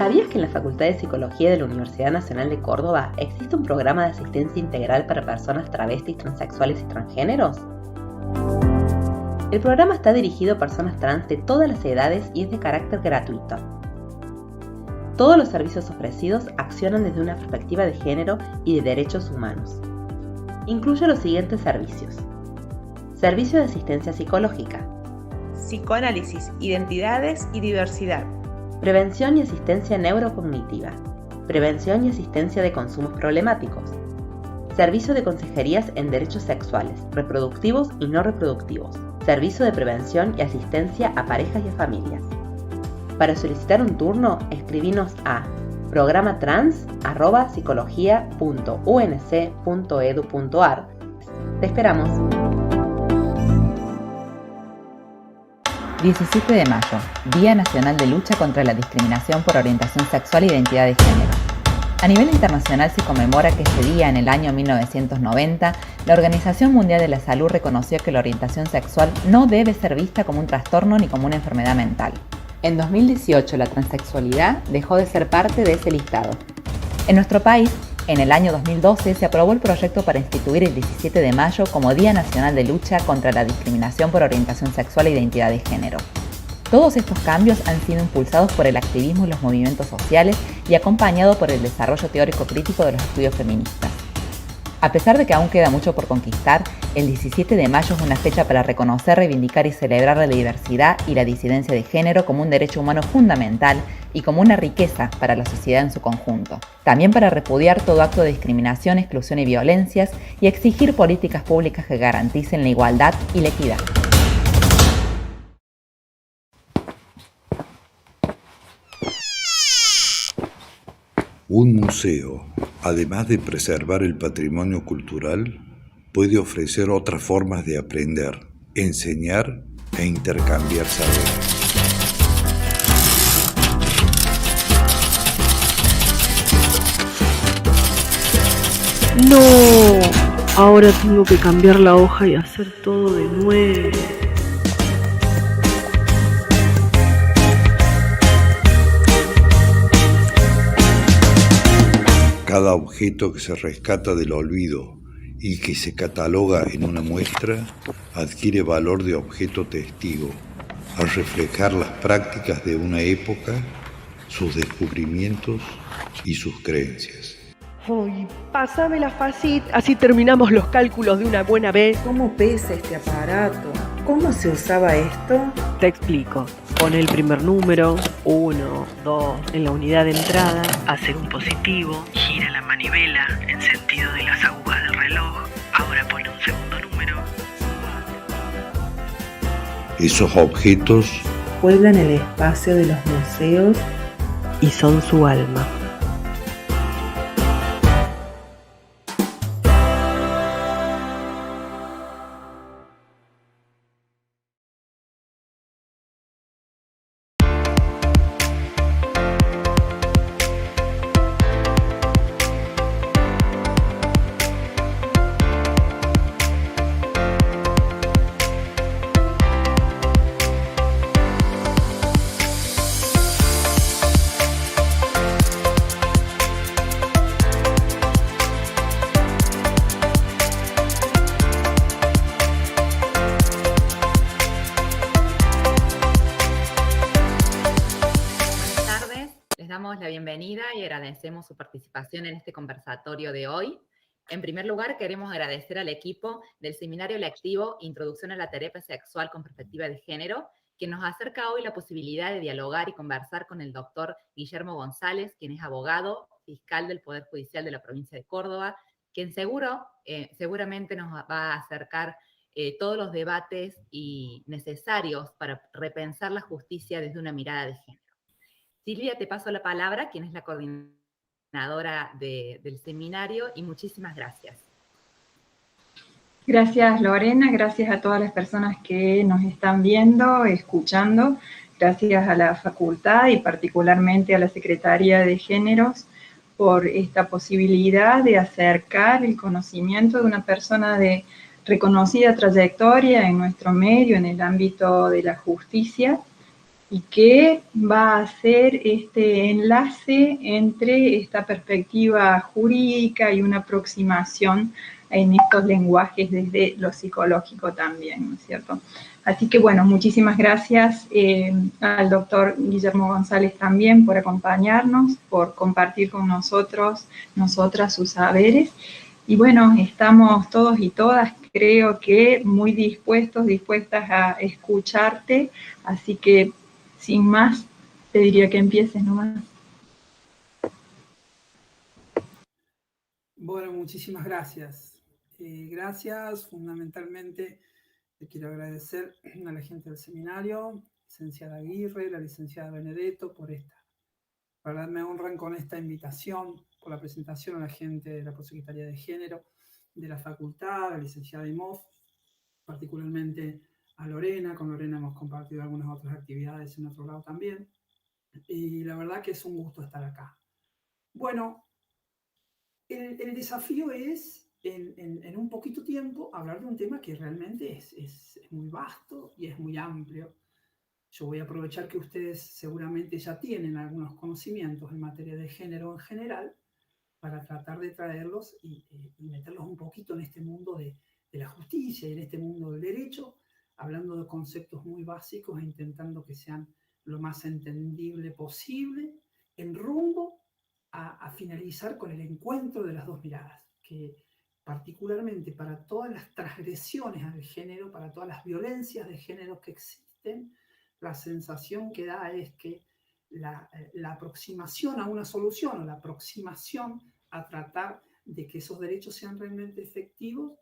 ¿Sabías que en la Facultad de Psicología de la Universidad Nacional de Córdoba existe un programa de asistencia integral para personas travestis, transexuales y transgéneros? El programa está dirigido a personas trans de todas las edades y es de carácter gratuito. Todos los servicios ofrecidos accionan desde una perspectiva de género y de derechos humanos. Incluye los siguientes servicios: servicio de asistencia psicológica, psicoanálisis, identidades y diversidad, prevención y asistencia neurocognitiva, prevención y asistencia de consumos problemáticos, servicio de consejerías en derechos sexuales, reproductivos y no reproductivos, servicio de prevención y asistencia a parejas y a familias. Para solicitar un turno, escribinos a programatrans@psicología.unc.edu.ar. Te esperamos. 17 de mayo, Día Nacional de Lucha contra la Discriminación por Orientación Sexual e Identidad de Género. A nivel internacional se conmemora que ese día, en el año 1990, la Organización Mundial de la Salud reconoció que la orientación sexual no debe ser vista como un trastorno ni como una enfermedad mental. En 2018, la transexualidad dejó de ser parte de ese listado. En nuestro país, en el año 2012, se aprobó el proyecto para instituir el 17 de mayo como Día Nacional de Lucha contra la Discriminación por Orientación Sexual e Identidad de Género. Todos estos cambios han sido impulsados por el activismo y los movimientos sociales y acompañado por el desarrollo teórico crítico de los estudios feministas. A pesar de que aún queda mucho por conquistar, el 17 de mayo es una fecha para reconocer, reivindicar y celebrar la diversidad y la disidencia de género como un derecho humano fundamental y como una riqueza para la sociedad en su conjunto. También para repudiar todo acto de discriminación, exclusión y violencias y exigir políticas públicas que garanticen la igualdad y la equidad. Un museo, además de preservar el patrimonio cultural, puede ofrecer otras formas de aprender, enseñar e intercambiar saberes. No, ahora tengo que cambiar la hoja y hacer todo de nuevo. Cada objeto que se rescata del olvido y que se cataloga en una muestra adquiere valor de objeto testigo al reflejar las prácticas de una época, sus descubrimientos y sus creencias. Ay, pásame la facit, así terminamos los cálculos de una buena vez. ¿Cómo pesa este aparato? ¿Cómo se usaba esto? Te explico. Pone el primer número, 1, 2, en la unidad de entrada, hace un positivo, gira la manivela en sentido de las agujas del reloj, ahora pone un segundo número. Esos objetos Pueblan el espacio de los museos Y son su alma. La bienvenida y agradecemos su participación en este conversatorio de hoy. En primer lugar, queremos agradecer al equipo del Seminario Lectivo Introducción a la Terapia Sexual con Perspectiva de Género, que nos acerca hoy la posibilidad de dialogar y conversar con el doctor Guillermo González, quien es abogado, fiscal del Poder Judicial de la provincia de Córdoba, quien seguramente nos va a acercar todos los debates necesarios para repensar la justicia desde una mirada de género. Silvia, te paso la palabra, quien es la coordinadora del seminario, y muchísimas gracias. Gracias, Lorena, gracias a todas las personas que nos están viendo, escuchando, gracias a la facultad y particularmente a la Secretaría de Géneros por esta posibilidad de acercar el conocimiento de una persona de reconocida trayectoria en nuestro medio, en el ámbito de la justicia, y que va a hacer este enlace entre esta perspectiva jurídica y una aproximación en estos lenguajes desde lo psicológico también, ¿no es cierto? Así que bueno, muchísimas gracias al doctor Guillermo González también por acompañarnos, por compartir con nosotros, nosotras, sus saberes. Y bueno, estamos todos y todas, creo que muy dispuestas a escucharte, así que sin más, te diría que empieces nomás. Bueno, muchísimas gracias. Gracias, fundamentalmente, le quiero agradecer a la gente del seminario, licenciada Aguirre, la licenciada Benedetto, por esta. La verdad me honran con esta invitación, por la presentación a la gente de la Prosecretaría de Género, de la facultad, a la licenciada Imhoff, particularmente a Lorena. Con Lorena hemos compartido algunas otras actividades en otro lado también. Y la verdad que es un gusto estar acá. Bueno, el desafío es, en un poquito tiempo, hablar de un tema que realmente es muy vasto y es muy amplio. Yo voy a aprovechar que ustedes seguramente ya tienen algunos conocimientos en materia de género en general para tratar de traerlos y meterlos un poquito en este mundo de la justicia y en este mundo del derecho, hablando de conceptos muy básicos e intentando que sean lo más entendible posible, en rumbo a finalizar con el encuentro de las dos miradas, que particularmente para todas las transgresiones al género, para todas las violencias de género que existen, la sensación que da es que la aproximación a una solución o la aproximación a tratar de que esos derechos sean realmente efectivos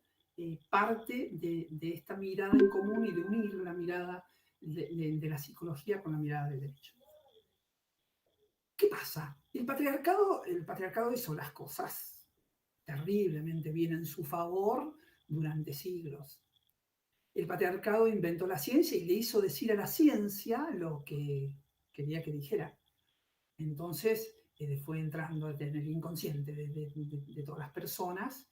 parte de esta mirada en común y de unir la mirada de la psicología con la mirada del derecho. ¿Qué pasa? El patriarcado hizo las cosas terriblemente bien en su favor durante siglos. El patriarcado inventó la ciencia y le hizo decir a la ciencia lo que quería que dijera. Entonces fue entrando en el inconsciente de todas las personas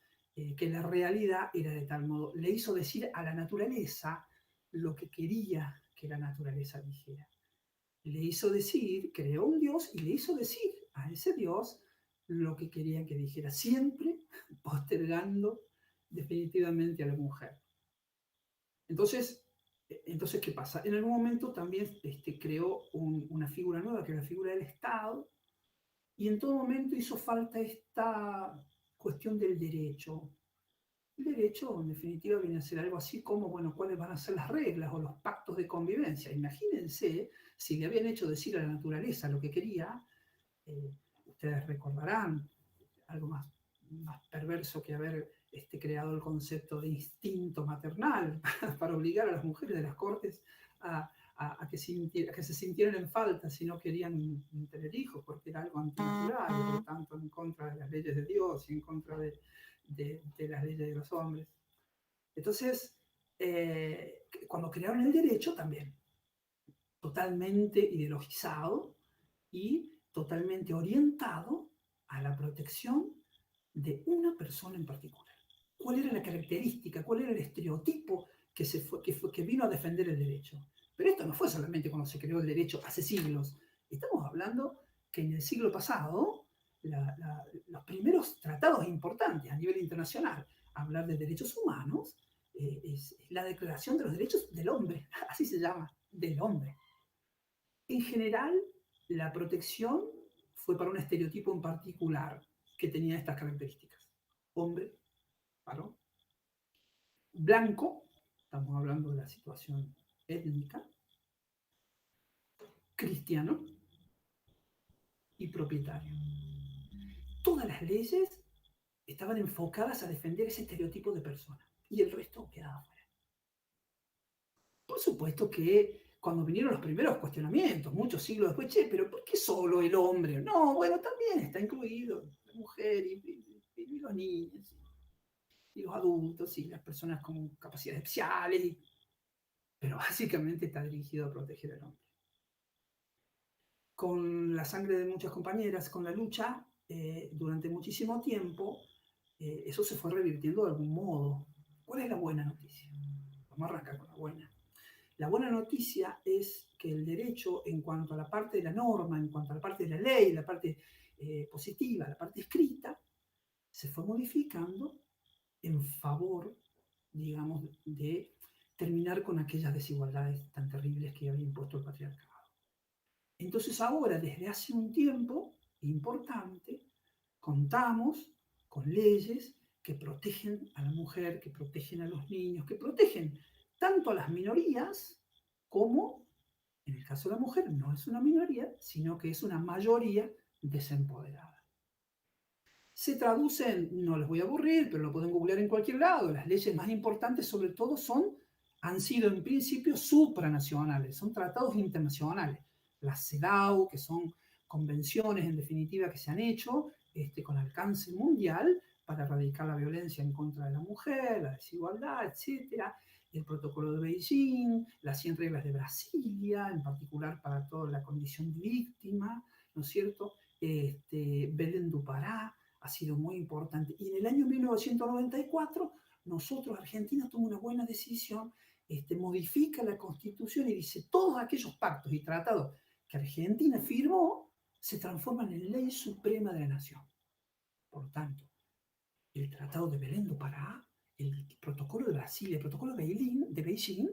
que la realidad era de tal modo. Le hizo decir a la naturaleza lo que quería que la naturaleza dijera. Le hizo decir, creó un Dios y le hizo decir a ese Dios lo que quería que dijera, siempre postergando definitivamente a la mujer. Entonces, ¿qué pasa? En algún momento también creó una figura nueva, que es la figura del Estado, y en todo momento hizo falta esta cuestión del derecho. El derecho, en definitiva, viene a ser algo así como, bueno, ¿cuáles van a ser las reglas o los pactos de convivencia? Imagínense si le habían hecho decir a la naturaleza lo que quería. Ustedes recordarán algo más perverso que haber creado el concepto de instinto maternal para obligar a las mujeres de las cortes a que se sintieran en falta si no querían tener hijos, porque era algo antinatural, y por lo tanto en contra de las leyes de Dios y en contra de las leyes de los hombres. Entonces, cuando crearon el derecho también, totalmente ideologizado y totalmente orientado a la protección de una persona en particular. ¿Cuál era la característica? ¿Cuál era el estereotipo que vino a defender el derecho? Pero esto no fue solamente cuando se creó el derecho hace siglos. Estamos hablando que en el siglo pasado, los primeros tratados importantes a nivel internacional, hablar de derechos humanos, es la Declaración de los Derechos del Hombre, así se llama, del hombre. En general, la protección fue para un estereotipo en particular que tenía estas características. Hombre, varón, blanco, estamos hablando de la situación étnica, cristiano y propietario. Todas las leyes estaban enfocadas a defender ese estereotipo de persona y el resto quedaba fuera. Por supuesto que cuando vinieron los primeros cuestionamientos, muchos siglos después, pero ¿por qué solo el hombre? No, bueno, también está incluido la mujer y los niños, y los adultos, y las personas con capacidades especiales, pero básicamente está dirigido a proteger al hombre. Con la sangre de muchas compañeras, con la lucha, durante muchísimo tiempo, eso se fue revirtiendo de algún modo. ¿Cuál es la buena noticia? Vamos a arrancar con la buena. La buena noticia es que el derecho, en cuanto a la parte de la norma, en cuanto a la parte de la ley, la parte positiva, la parte escrita, se fue modificando en favor, digamos, de terminar con aquellas desigualdades tan terribles que había impuesto el patriarcado. Entonces ahora, desde hace un tiempo importante, contamos con leyes que protegen a la mujer, que protegen a los niños, que protegen tanto a las minorías como, en el caso de la mujer, no es una minoría, sino que es una mayoría desempoderada. Se traducen, no les voy a aburrir, pero lo pueden googlear en cualquier lado, las leyes más importantes sobre todo han sido en principio supranacionales, son tratados internacionales. Las CEDAW, que son convenciones en definitiva que se han hecho con alcance mundial para erradicar la violencia en contra de la mujer, la desigualdad, etc. El protocolo de Beijing, las 100 reglas de Brasilia, en particular para toda la condición de víctima, ¿no es cierto? Belén du Pará ha sido muy importante. Y en el año 1994, nosotros, Argentina, tomó una buena decisión, modifica la Constitución y dice todos aquellos pactos y tratados que Argentina firmó se transforman en ley suprema de la nación. Por tanto, el Tratado de Belén do Pará, el Protocolo de Brasil, el Protocolo de Beijing,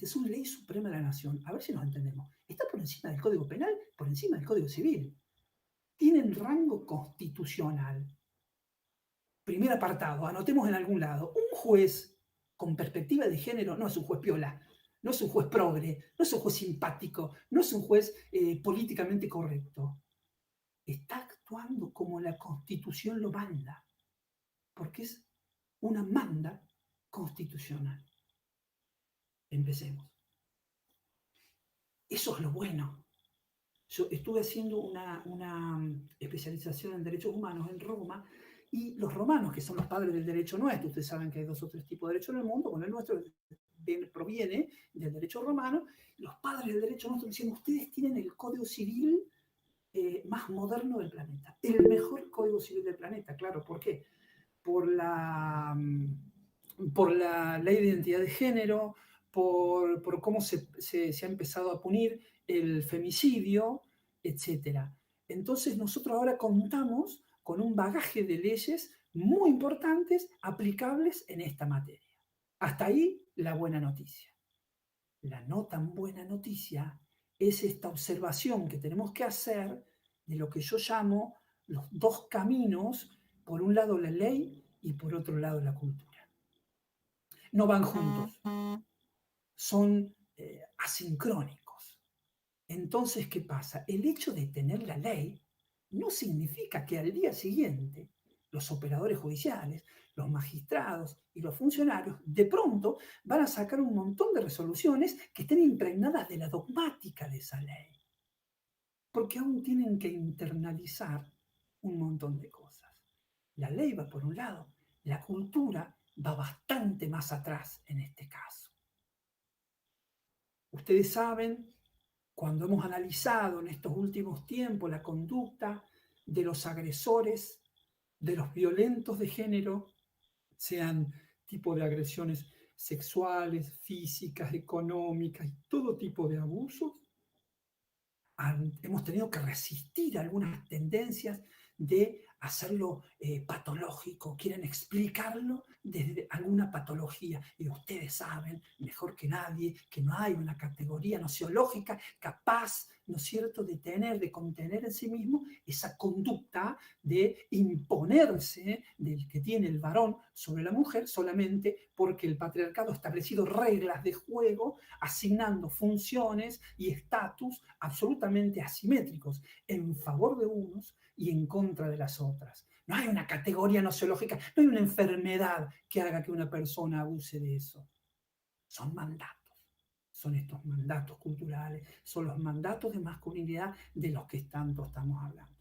son ley suprema de la nación. A ver si nos entendemos. Está por encima del Código Penal, por encima del Código Civil. Tienen rango constitucional. Primer apartado, anotemos en algún lado. Un juez con perspectiva de género no es un juez piola, no es un juez progre, no es un juez simpático, no es un juez políticamente correcto. Está actuando como la Constitución lo manda, porque es una manda constitucional. Empecemos. Eso es lo bueno. Yo estuve haciendo una especialización en derechos humanos en Roma, y los romanos, que son los padres del derecho nuestro, ustedes saben que hay 2 o 3 tipos de derecho en el mundo, bueno, el nuestro proviene del derecho romano. Los padres del derecho nuestro decían, ustedes tienen el código civil más moderno del planeta, el mejor código civil del planeta. Claro, ¿por qué? Por la ley de identidad de género, por cómo se ha empezado a punir el femicidio, etc. Entonces nosotros ahora contamos con un bagaje de leyes muy importantes aplicables en esta materia. Hasta ahí la buena noticia. La no tan buena noticia es esta observación que tenemos que hacer de lo que yo llamo los 2 caminos, por un lado la ley y por otro lado la cultura. No van juntos, son asincrónicos. Entonces, ¿qué pasa? El hecho de tener la ley no significa que al día siguiente los operadores judiciales, los magistrados y los funcionarios de pronto van a sacar un montón de resoluciones que estén impregnadas de la dogmática de esa ley. Porque aún tienen que internalizar un montón de cosas. La ley va por un lado, la cultura va bastante más atrás en este caso. Ustedes saben, cuando hemos analizado en estos últimos tiempos la conducta de los agresores, de los violentos de género, sean tipo de agresiones sexuales, físicas, económicas y todo tipo de abusos, hemos tenido que resistir algunas tendencias de hacerlo patológico, quieren explicarlo desde alguna patología. Y ustedes saben mejor que nadie que no hay una categoría nociológica capaz, ¿no es cierto?, de contener en sí mismo esa conducta de imponerse del que tiene el varón sobre la mujer solamente porque el patriarcado ha establecido reglas de juego, asignando funciones y estatus absolutamente asimétricos en favor de unos y en contra de las otras. No hay una categoría nociológica, no hay una enfermedad que haga que una persona abuse de eso. Son mandatos. Son estos mandatos culturales, son los mandatos de masculinidad de los que tanto estamos hablando.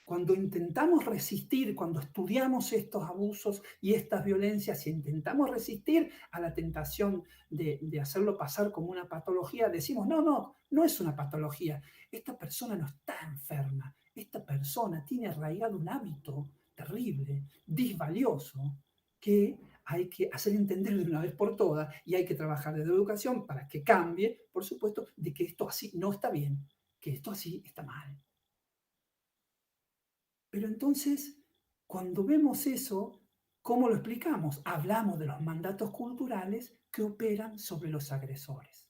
Cuando intentamos resistir, cuando estudiamos estos abusos y estas violencias y intentamos resistir a la tentación de hacerlo pasar como una patología, decimos, no es una patología. Esta persona no está enferma. Esta persona tiene arraigado un hábito terrible, disvalioso, que hay que hacer entender de una vez por todas y hay que trabajar desde la educación para que cambie, por supuesto, de que esto así no está bien, que esto así está mal. Pero entonces, cuando vemos eso, ¿cómo lo explicamos? Hablamos de los mandatos culturales que operan sobre los agresores.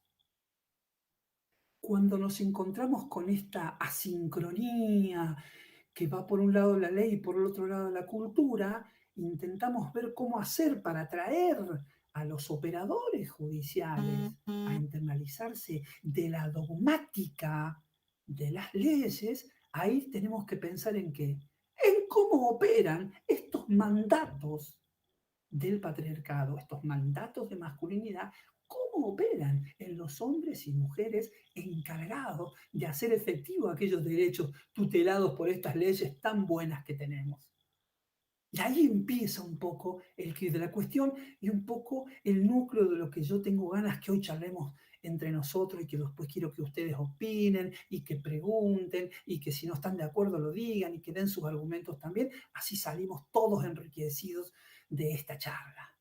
Cuando nos encontramos con esta asincronía que va por un lado la ley y por el otro lado la cultura, intentamos ver cómo hacer para atraer a los operadores judiciales a internalizarse de la dogmática de las leyes. Ahí tenemos que pensar en qué, en cómo operan estos mandatos del patriarcado, estos mandatos de masculinidad, cómo operan en los hombres y mujeres encargados de hacer efectivos aquellos derechos tutelados por estas leyes tan buenas que tenemos. Y ahí empieza un poco el quid de la cuestión y un poco el núcleo de lo que yo tengo ganas que hoy charlemos entre nosotros y que después quiero que ustedes opinen y que pregunten y que si no están de acuerdo lo digan y que den sus argumentos también. Así salimos todos enriquecidos de esta charla.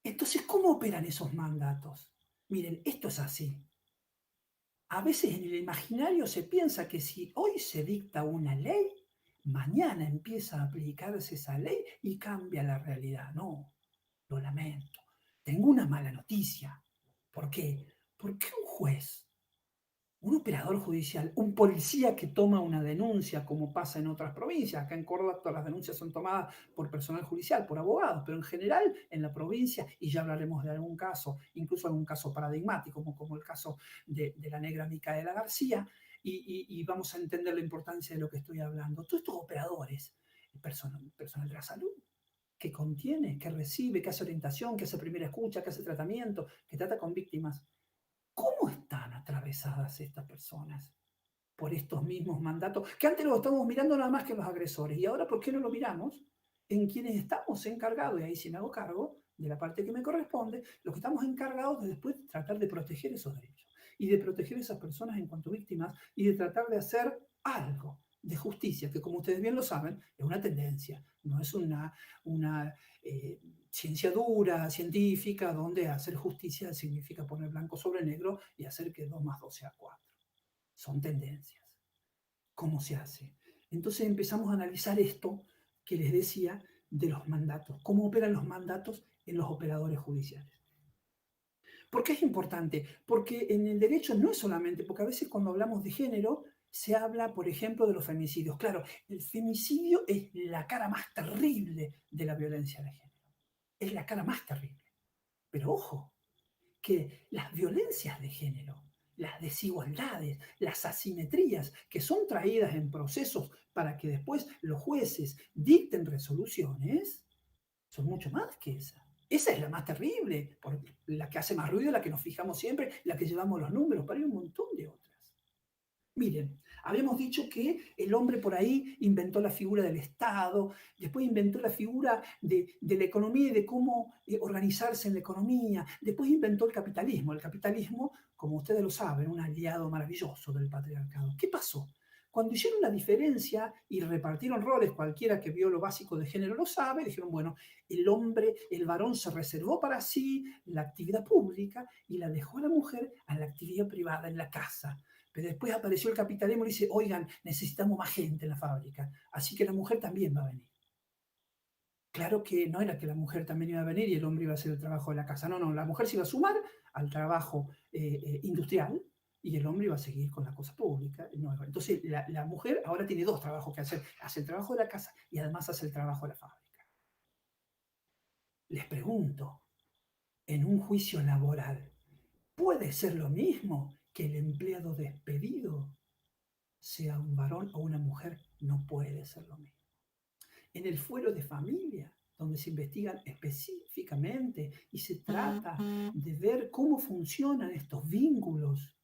Entonces, ¿cómo operan esos mandatos? Miren, esto es así. A veces en el imaginario se piensa que si hoy se dicta una ley, mañana empieza a aplicarse esa ley y cambia la realidad. No, lo lamento. Tengo una mala noticia. ¿Por qué? Porque un juez, un operador judicial, un policía que toma una denuncia, como pasa en otras provincias, acá en Córdoba todas las denuncias son tomadas por personal judicial, por abogados, pero en general en la provincia, y ya hablaremos de algún caso, incluso algún caso paradigmático, como el caso de la negra Micaela García, y vamos a entender la importancia de lo que estoy hablando. Todos estos operadores, personal de la salud, que contiene, que recibe, que hace orientación, que hace primera escucha, que hace tratamiento, que trata con víctimas, ¿cómo están atravesadas estas personas por estos mismos mandatos? Que antes los estábamos mirando nada más que los agresores. Y ahora, ¿por qué no lo miramos en quienes estamos encargados? Y ahí sí me hago cargo de la parte que me corresponde, los que estamos encargados de después tratar de proteger esos derechos y de proteger a esas personas en cuanto víctimas y de tratar de hacer algo de justicia, que como ustedes bien lo saben, es una tendencia, no es una ciencia dura, científica, donde hacer justicia significa poner blanco sobre negro y hacer que 2 más 2 sea 4. Son tendencias. ¿Cómo se hace? Entonces empezamos a analizar esto que les decía de los mandatos, cómo operan los mandatos en los operadores judiciales. ¿Por qué es importante? Porque en el derecho no es solamente, porque a veces cuando hablamos de género se habla, por ejemplo, de los femicidios. Claro, el femicidio es la cara más terrible de la violencia de género. Es la cara más terrible. Pero ojo, que las violencias de género, las desigualdades, las asimetrías que son traídas en procesos para que después los jueces dicten resoluciones, son mucho más que esa. Esa es la más terrible, la que hace más ruido, la que nos fijamos siempre, la que llevamos los números, pero hay un montón de otras. Miren, habíamos dicho que el hombre por ahí inventó la figura del Estado, después inventó la figura de la economía y de cómo organizarse en la economía, después inventó el capitalismo. El capitalismo, como ustedes lo saben, un aliado maravilloso del patriarcado. ¿Qué pasó? Cuando hicieron la diferencia y repartieron roles, cualquiera que vio lo básico de género lo sabe, dijeron, bueno, el hombre, el varón se reservó para sí la actividad pública y la dejó a la mujer a la actividad privada en la casa. Pero después apareció el capitalismo y dice, oigan, necesitamos más gente en la fábrica, así que la mujer también va a venir. Claro que no era que la mujer también iba a venir y el hombre iba a hacer el trabajo de la casa. No, la mujer se iba a sumar al trabajo industrial y el hombre iba a seguir con la cosa pública. Entonces la mujer ahora tiene 2 trabajos que hacer. Hace el trabajo de la casa y además hace el trabajo de la fábrica. Les pregunto, en un juicio laboral, ¿puede ser lo mismo que el empleado despedido sea un varón o una mujer? No puede ser lo mismo. En el fuero de familia, donde se investigan específicamente y se trata de ver cómo funcionan estos vínculos,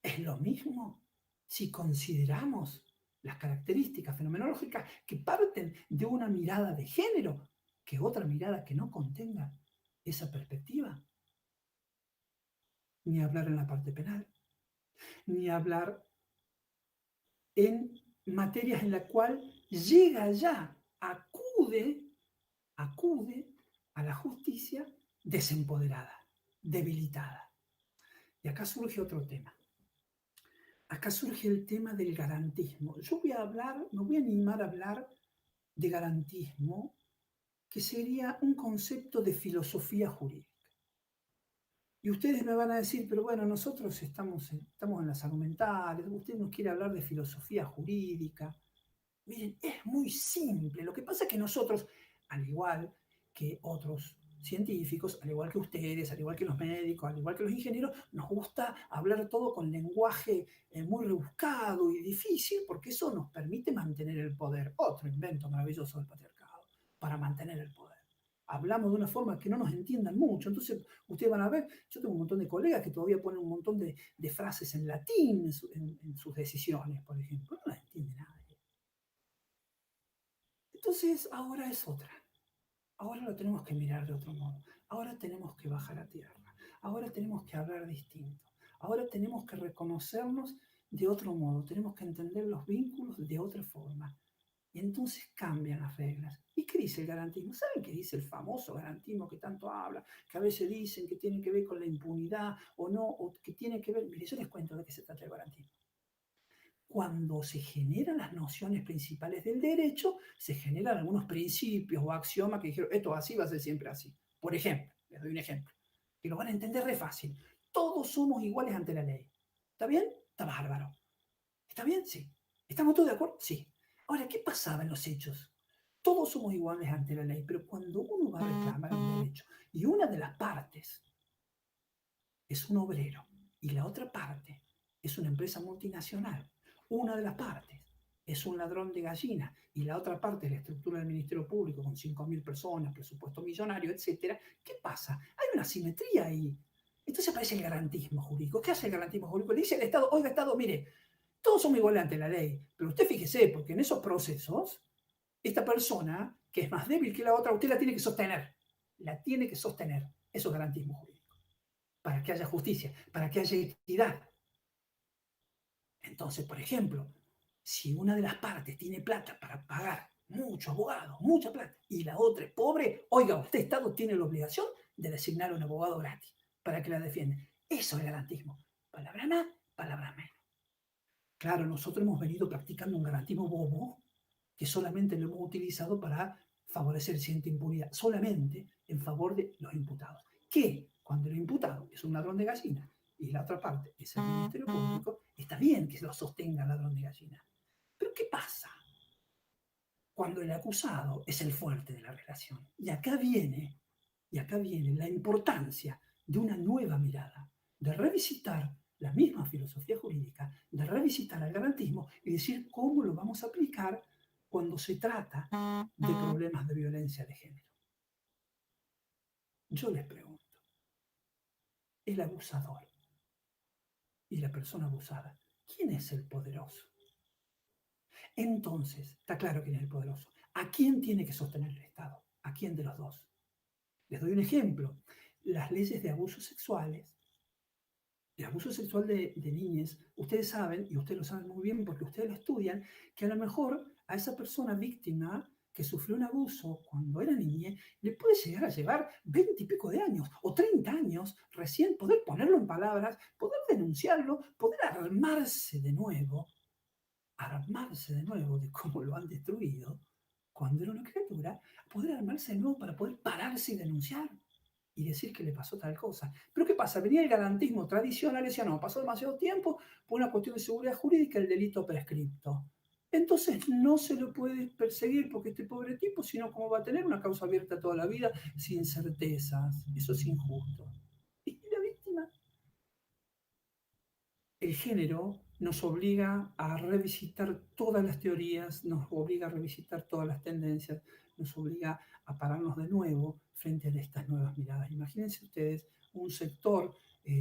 es lo mismo si consideramos las características fenomenológicas que parten de una mirada de género que otra mirada que no contenga esa perspectiva. Ni hablar en la parte penal, ni hablar en materias en la cual llega ya, acude a la justicia desempoderada, debilitada. Y acá surge otro tema. Acá surge el tema del garantismo. Yo me voy a animar a hablar de garantismo, que sería un concepto de filosofía jurídica. Y ustedes me van a decir, pero bueno, nosotros estamos en la salud mental, usted nos quiere hablar de filosofía jurídica. Miren, es muy simple. Lo que pasa es que nosotros, al igual que otros científicos, al igual que ustedes, al igual que los médicos, al igual que los ingenieros, nos gusta hablar todo con lenguaje muy rebuscado y difícil, porque eso nos permite mantener el poder. Otro invento maravilloso del patriarcado, para mantener el poder. Hablamos de una forma que no nos entiendan mucho. Entonces, ustedes van a ver, yo tengo un montón de colegas que todavía ponen un montón de frases en latín en sus decisiones, por ejemplo. No las entiende nadie. Entonces, ahora es otra. Ahora lo tenemos que mirar de otro modo. Ahora tenemos que bajar a tierra. Ahora tenemos que hablar distinto. Ahora tenemos que reconocernos de otro modo. Tenemos que entender los vínculos de otra forma. Y entonces cambian las reglas. ¿Y qué dice el garantismo? ¿Saben qué dice el famoso garantismo que tanto habla? Que a veces dicen que tiene que ver con la impunidad o no, o que tiene que ver... Mire, yo les cuento de qué se trata el garantismo. Cuando se generan las nociones principales del derecho, se generan algunos principios o axiomas que dijeron, esto así va a ser siempre así. Por ejemplo, les doy un ejemplo, que lo van a entender re fácil. Todos somos iguales ante la ley. ¿Está bien? Está bárbaro. ¿Está bien? Sí. ¿Estamos todos de acuerdo? Sí. Ahora, ¿qué pasaba en los hechos? Todos somos iguales ante la ley, pero cuando uno va a reclamar un derecho y una de las partes es un obrero y la otra parte es una empresa multinacional, una de las partes es un ladrón de gallina y la otra parte es la estructura del Ministerio Público con 5.000 personas, presupuesto millonario, etc., ¿qué pasa? Hay una asimetría ahí. Entonces aparece el garantismo jurídico. ¿Qué hace el garantismo jurídico? Le dice al Estado, oiga, Estado, mire, todos somos iguales ante la ley, pero usted fíjese, porque en esos procesos, esta persona, que es más débil que la otra, usted la tiene que sostener. La tiene que sostener. Eso es garantismo jurídico. Para que haya justicia, para que haya equidad. Entonces, por ejemplo, si una de las partes tiene plata para pagar mucho abogado, mucha plata, y la otra es pobre, oiga, usted Estado tiene la obligación de designar a un abogado gratis para que la defienda. Eso es garantismo. Palabra más, palabra menos. Claro, nosotros hemos venido practicando un garantismo bobo que solamente lo hemos utilizado para favorecer cierta impunidad, solamente en favor de los imputados. Que cuando el imputado es un ladrón de gallina y la otra parte es el Ministerio Público, está bien que lo sostenga el ladrón de gallina. Pero ¿qué pasa cuando el acusado es el fuerte de la relación? Y acá viene la importancia de una nueva mirada, de revisitar la misma filosofía jurídica, de revisitar el garantismo y decir cómo lo vamos a aplicar cuando se trata de problemas de violencia de género. Yo les pregunto, el abusador y la persona abusada, ¿quién es el poderoso? Entonces, está claro quién es el poderoso. ¿A quién tiene que sostener el Estado? ¿A quién de los dos? Les doy un ejemplo. Las leyes de abusos sexuales, el abuso sexual de niñas, ustedes saben, y ustedes lo saben muy bien porque ustedes lo estudian, que a lo mejor a esa persona víctima que sufrió un abuso cuando era niña, le puede llegar a llevar 20 y pico de años o 30 años recién poder ponerlo en palabras, poder denunciarlo, poder armarse de nuevo de cómo lo han destruido cuando era una criatura, poder armarse de nuevo para poder pararse y denunciar y decir que le pasó tal cosa. Pero ¿qué pasa? Venía el garantismo tradicional y decía, no, pasó demasiado tiempo, por una cuestión de seguridad jurídica, el delito prescripto. Entonces no se lo puede perseguir porque este pobre tipo, sino cómo va a tener una causa abierta toda la vida sin certezas. Eso es injusto. Y la víctima. El género nos obliga a revisitar todas las teorías, nos obliga a revisitar todas las tendencias, nos obliga a pararnos de nuevo frente a estas nuevas miradas. Imagínense ustedes un sector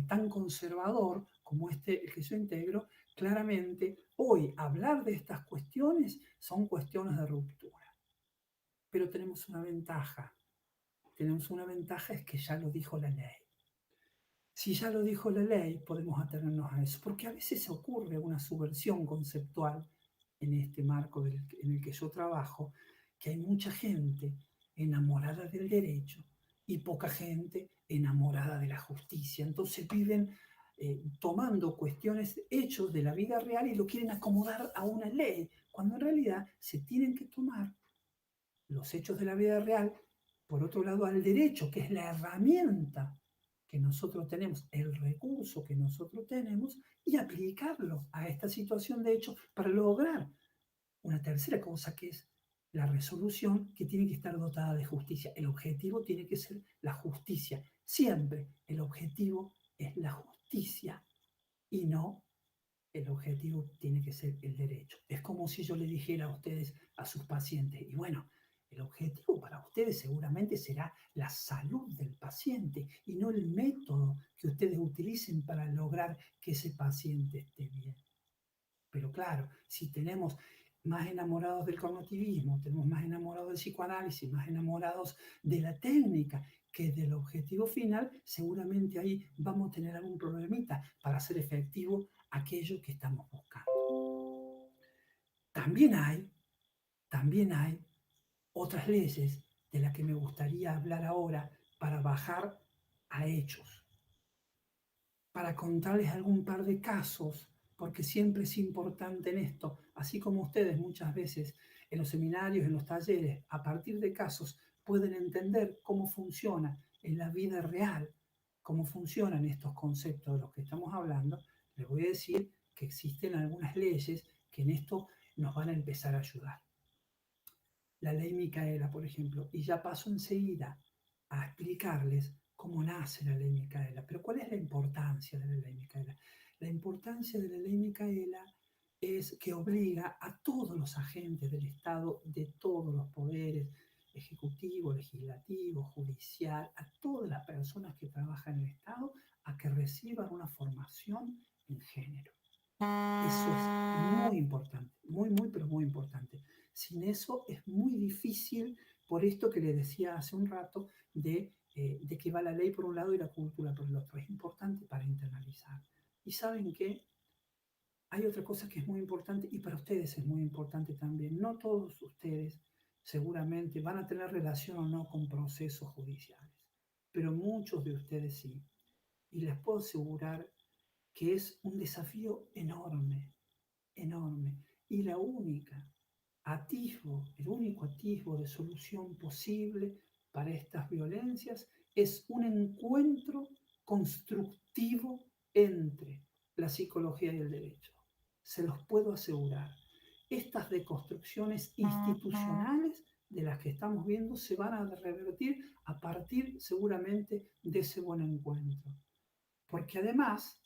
tan conservador como el que yo integro, claramente hoy hablar de estas cuestiones son cuestiones de ruptura. Pero tenemos una ventaja es que ya lo dijo la ley. Si ya lo dijo la ley, podemos atenernos a eso, porque a veces ocurre una subversión conceptual en este marco en el que yo trabajo, que hay mucha gente enamorada del derecho, y poca gente enamorada de la justicia. Entonces viven tomando cuestiones, hechos de la vida real y lo quieren acomodar a una ley, cuando en realidad se tienen que tomar los hechos de la vida real, por otro lado, al derecho, que es la herramienta que nosotros tenemos, el recurso que nosotros tenemos, y aplicarlo a esta situación de hecho para lograr una tercera cosa, que es la resolución, que tiene que estar dotada de justicia. El objetivo tiene que ser la justicia. Siempre el objetivo es la justicia y no el objetivo tiene que ser el derecho. Es como si yo le dijera a ustedes, a sus pacientes, y bueno, el objetivo para ustedes seguramente será la salud del paciente y no el método que ustedes utilicen para lograr que ese paciente esté bien. Pero claro, si tenemos más enamorados del cognitivismo, tenemos más enamorados del psicoanálisis, más enamorados de la técnica que del objetivo final, seguramente ahí vamos a tener algún problemita para hacer efectivo aquello que estamos buscando. También hay otras leyes de las que me gustaría hablar ahora para bajar a hechos, para contarles algún par de casos, porque siempre es importante en esto, así como ustedes muchas veces en los seminarios, en los talleres, a partir de casos pueden entender cómo funciona en la vida real, cómo funcionan estos conceptos de los que estamos hablando. Les voy a decir que existen algunas leyes que en esto nos van a empezar a ayudar. La ley Micaela, por ejemplo, y ya paso enseguida a explicarles cómo nace la ley Micaela. Pero ¿cuál es la importancia de la ley Micaela? La importancia de la ley Micaela es que obliga a todos los agentes del Estado, de todos los poderes, ejecutivo, legislativo, judicial, a todas las personas que trabajan en el Estado, a que reciban una formación en género. Eso es muy importante, pero muy importante. Sin eso es muy difícil, por esto que le decía hace un rato, de que va la ley por un lado y la cultura por el otro. Es importante para internalizar. Y ¿saben qué? Hay otra cosa que es muy importante y para ustedes es muy importante también. No todos ustedes seguramente van a tener relación o no con procesos judiciales, pero muchos de ustedes sí. Y les puedo asegurar que es un desafío enorme, enorme. Y el único atisbo de solución posible para estas violencias es un encuentro constructivo entre la psicología y el derecho. Se los puedo asegurar. Estas deconstrucciones institucionales de las que estamos viendo se van a revertir a partir seguramente de ese buen encuentro. Porque además,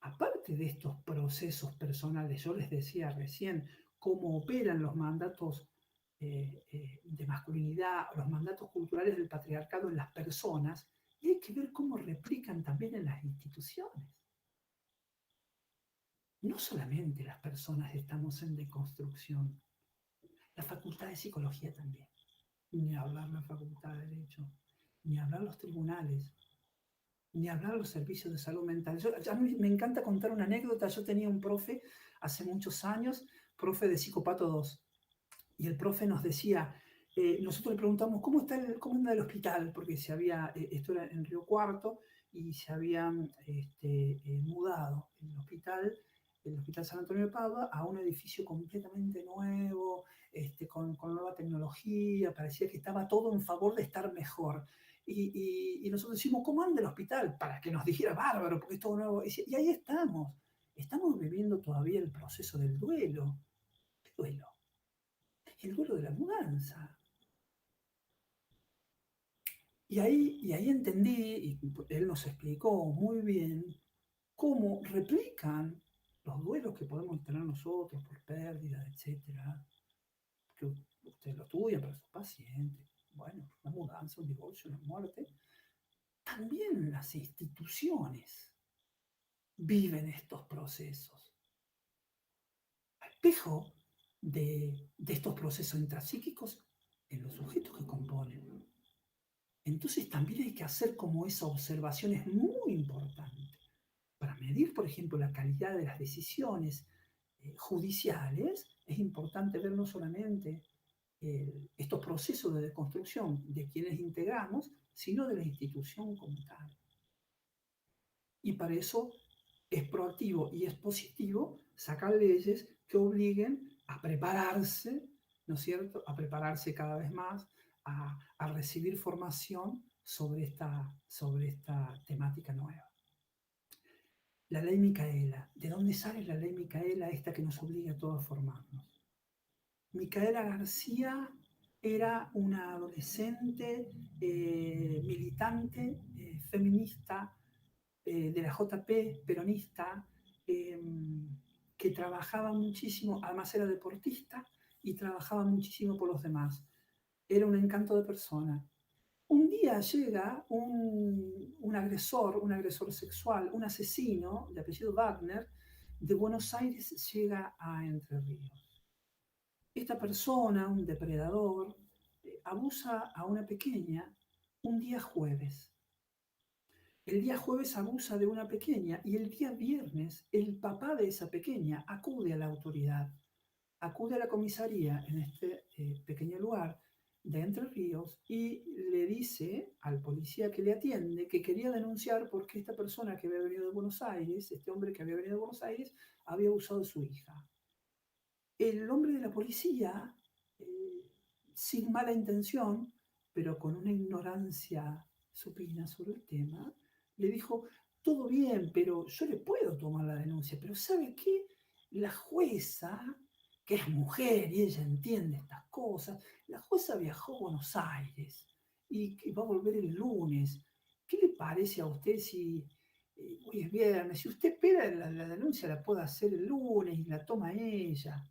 aparte de estos procesos personales, yo les decía recién cómo operan los mandatos de masculinidad, los mandatos culturales del patriarcado en las personas, y hay que ver cómo replican también en las instituciones. No solamente las personas estamos en deconstrucción, la facultad de psicología también, ni hablar la facultad de derecho, ni hablar los tribunales, ni hablar los servicios de salud mental. A mí me encanta contar una anécdota. Yo tenía un profe hace muchos años, profe de Psicopato 2, y el profe nos decía, nosotros le preguntamos, ¿cómo anda el hospital? Porque esto era en Río Cuarto, y se habían mudado el Hospital San Antonio de Padua a un edificio completamente nuevo, con nueva tecnología, parecía que estaba todo en favor de estar mejor. Y nosotros decimos, ¿cómo anda el hospital? Para que nos dijera, bárbaro, porque es todo nuevo. Y ahí estamos viviendo todavía el proceso del duelo. ¿Qué duelo? El duelo de la mudanza. Y ahí entendí, y él nos explicó muy bien, cómo replican los duelos que podemos tener nosotros por pérdida, etcétera, que usted lo estudia para sus pacientes, bueno, una mudanza, un divorcio, una muerte. También las instituciones viven estos procesos. Al espejo de estos procesos intrapsíquicos en los sujetos que componen. Entonces también hay que hacer como esa observación es muy importante. Para medir, por ejemplo, la calidad de las decisiones judiciales, es importante ver no solamente estos procesos de deconstrucción de quienes integramos, sino de la institución como tal. Y para eso es proactivo y es positivo sacar leyes que obliguen a prepararse, ¿no es cierto?, a prepararse cada vez más, a recibir formación sobre esta temática nueva. La ley Micaela. ¿De dónde sale la ley Micaela, esta que nos obliga a todos a formarnos? Micaela García era una adolescente militante, feminista, de la JP, peronista, que trabajaba muchísimo, además era deportista y trabajaba muchísimo por los demás. Era un encanto de persona. Un día llega un agresor sexual, un asesino de apellido Wagner, de Buenos Aires, llega a Entre Ríos. Esta persona, un depredador, abusa a una pequeña un día jueves. El día jueves abusa de una pequeña y el día viernes el papá de esa pequeña acude a la autoridad, acude a la comisaría en este pequeño lugar de Entre Ríos y le dice al policía que le atiende que quería denunciar porque esta persona que había venido de Buenos Aires, este hombre que había venido de Buenos Aires, había abusado de su hija. El hombre de la policía, sin mala intención, pero con una ignorancia supina sobre el tema, le dijo: todo bien, pero yo le puedo tomar la denuncia, pero ¿sabe qué? La jueza, que es mujer y ella entiende estas cosas, la jueza viajó a Buenos Aires y que va a volver el lunes. ¿Qué le parece a usted si hoy es viernes? Si usted espera la denuncia, la puede hacer el lunes y la toma ella.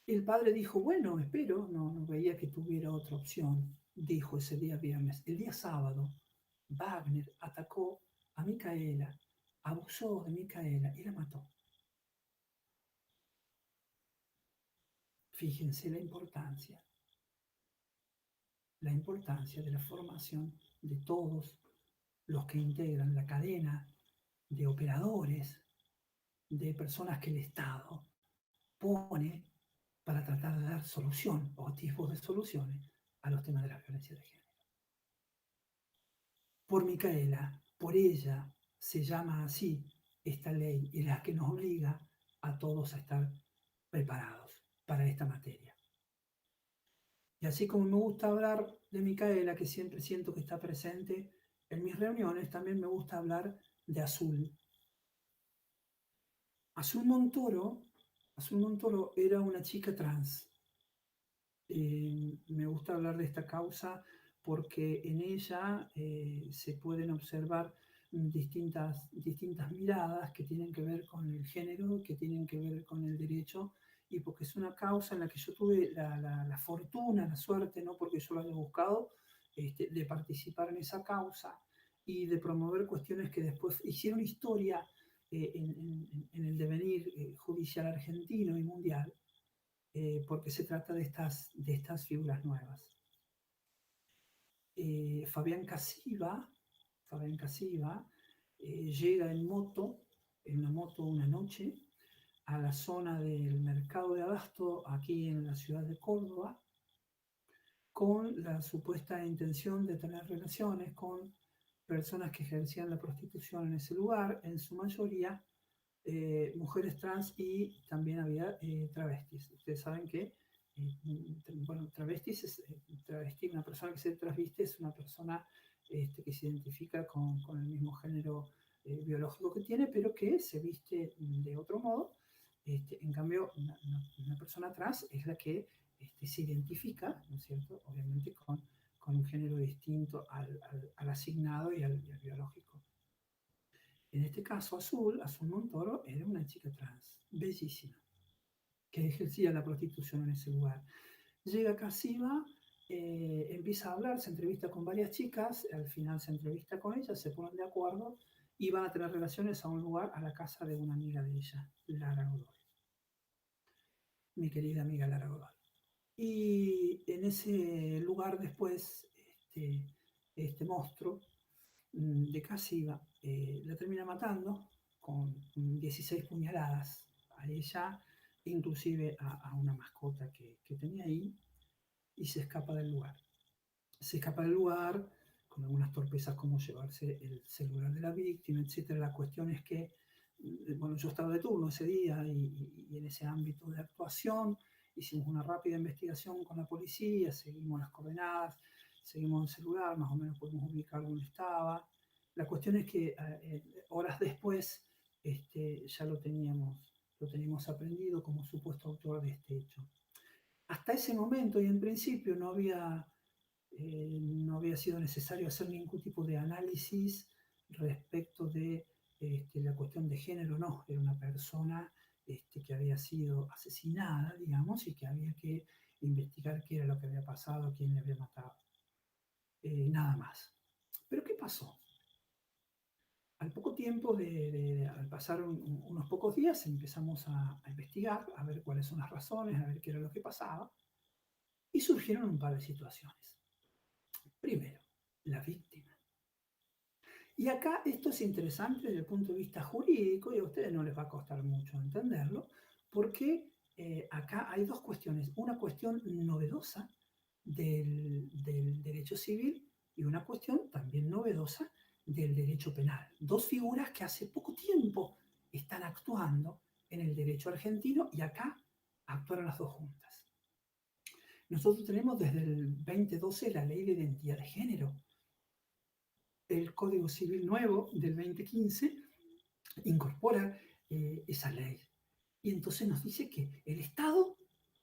El padre dijo: bueno, espero, no veía que tuviera otra opción, dijo ese día viernes. El día sábado, Wagner atacó a Micaela, abusó de Micaela y la mató. Fíjense la importancia de la formación de todos los que integran la cadena de operadores, de personas que el Estado pone para tratar de dar solución o tipos de soluciones a los temas de la violencia de género. Por Micaela, por ella, se llama así esta ley y la que nos obliga a todos a estar preparados para esta materia. Y así como me gusta hablar de Micaela, que siempre siento que está presente en mis reuniones, también me gusta hablar de Azul. Azul Montoro era una chica trans. Me gusta hablar de esta causa porque en ella se pueden observar distintas miradas que tienen que ver con el género, que tienen que ver con el derecho, y porque es una causa en la que yo tuve la fortuna, la suerte, no porque yo lo haya buscado, de participar en esa causa y de promover cuestiones que después hicieron historia en el devenir judicial argentino y mundial. Porque se trata de estas figuras nuevas. Fabián Casiva llega en una moto una noche, a la zona del mercado de Abasto, aquí en la ciudad de Córdoba, con la supuesta intención de tener relaciones con personas que ejercían la prostitución en ese lugar, en su mayoría mujeres trans, y también había travestis. Ustedes saben que, una persona que se transviste es una persona que se identifica con el mismo género biológico que tiene, pero que se viste de otro modo. En cambio, una persona trans es la que se identifica, ¿no es cierto?, obviamente con un género distinto al asignado y al biológico. En este caso, Azul Montoro era una chica trans, bellísima, que ejercía la prostitución en ese lugar. Llega Casiva, empieza a hablar, se entrevista con varias chicas, al final se entrevista con ellas, se ponen de acuerdo y van a tener relaciones a un lugar, a la casa de una amiga de ella, Lara Godoy. Mi querida amiga Lara Godoy. Y en ese lugar después, este monstruo de Casiva la termina matando con 16 puñaladas a ella inclusive a una mascota que tenía ahí, y se escapa del lugar. Se escapa del lugar con algunas torpezas como llevarse el celular de la víctima, etc. La cuestión es que, bueno, yo estaba de turno ese día y en ese ámbito de actuación hicimos una rápida investigación con la policía, seguimos las coordenadas, seguimos el celular, más o menos pudimos ubicar dónde estaba. La cuestión es que horas después ya lo teníamos aprendido como supuesto autor de este hecho. Hasta ese momento y en principio no había sido necesario hacer ningún tipo de análisis respecto de la cuestión de género, no, era una persona que había sido asesinada, digamos, y que había que investigar qué era lo que había pasado, quién le había matado. Nada más. Pero ¿qué pasó? Al poco tiempo, al pasar unos pocos días, empezamos a investigar, a ver cuáles son las razones, a ver qué era lo que pasaba, y surgieron un par de situaciones. Primero, la víctima. Y acá esto es interesante desde el punto de vista jurídico, y a ustedes no les va a costar mucho entenderlo, porque acá hay dos cuestiones. Una cuestión novedosa del derecho civil y una cuestión también novedosa del derecho penal. Dos figuras que hace poco tiempo están actuando en el derecho argentino y acá actuaron las dos juntas. Nosotros tenemos desde el 2012 la Ley de Identidad de Género. El Código Civil nuevo del 2015 incorpora esa ley. Y entonces nos dice que el Estado,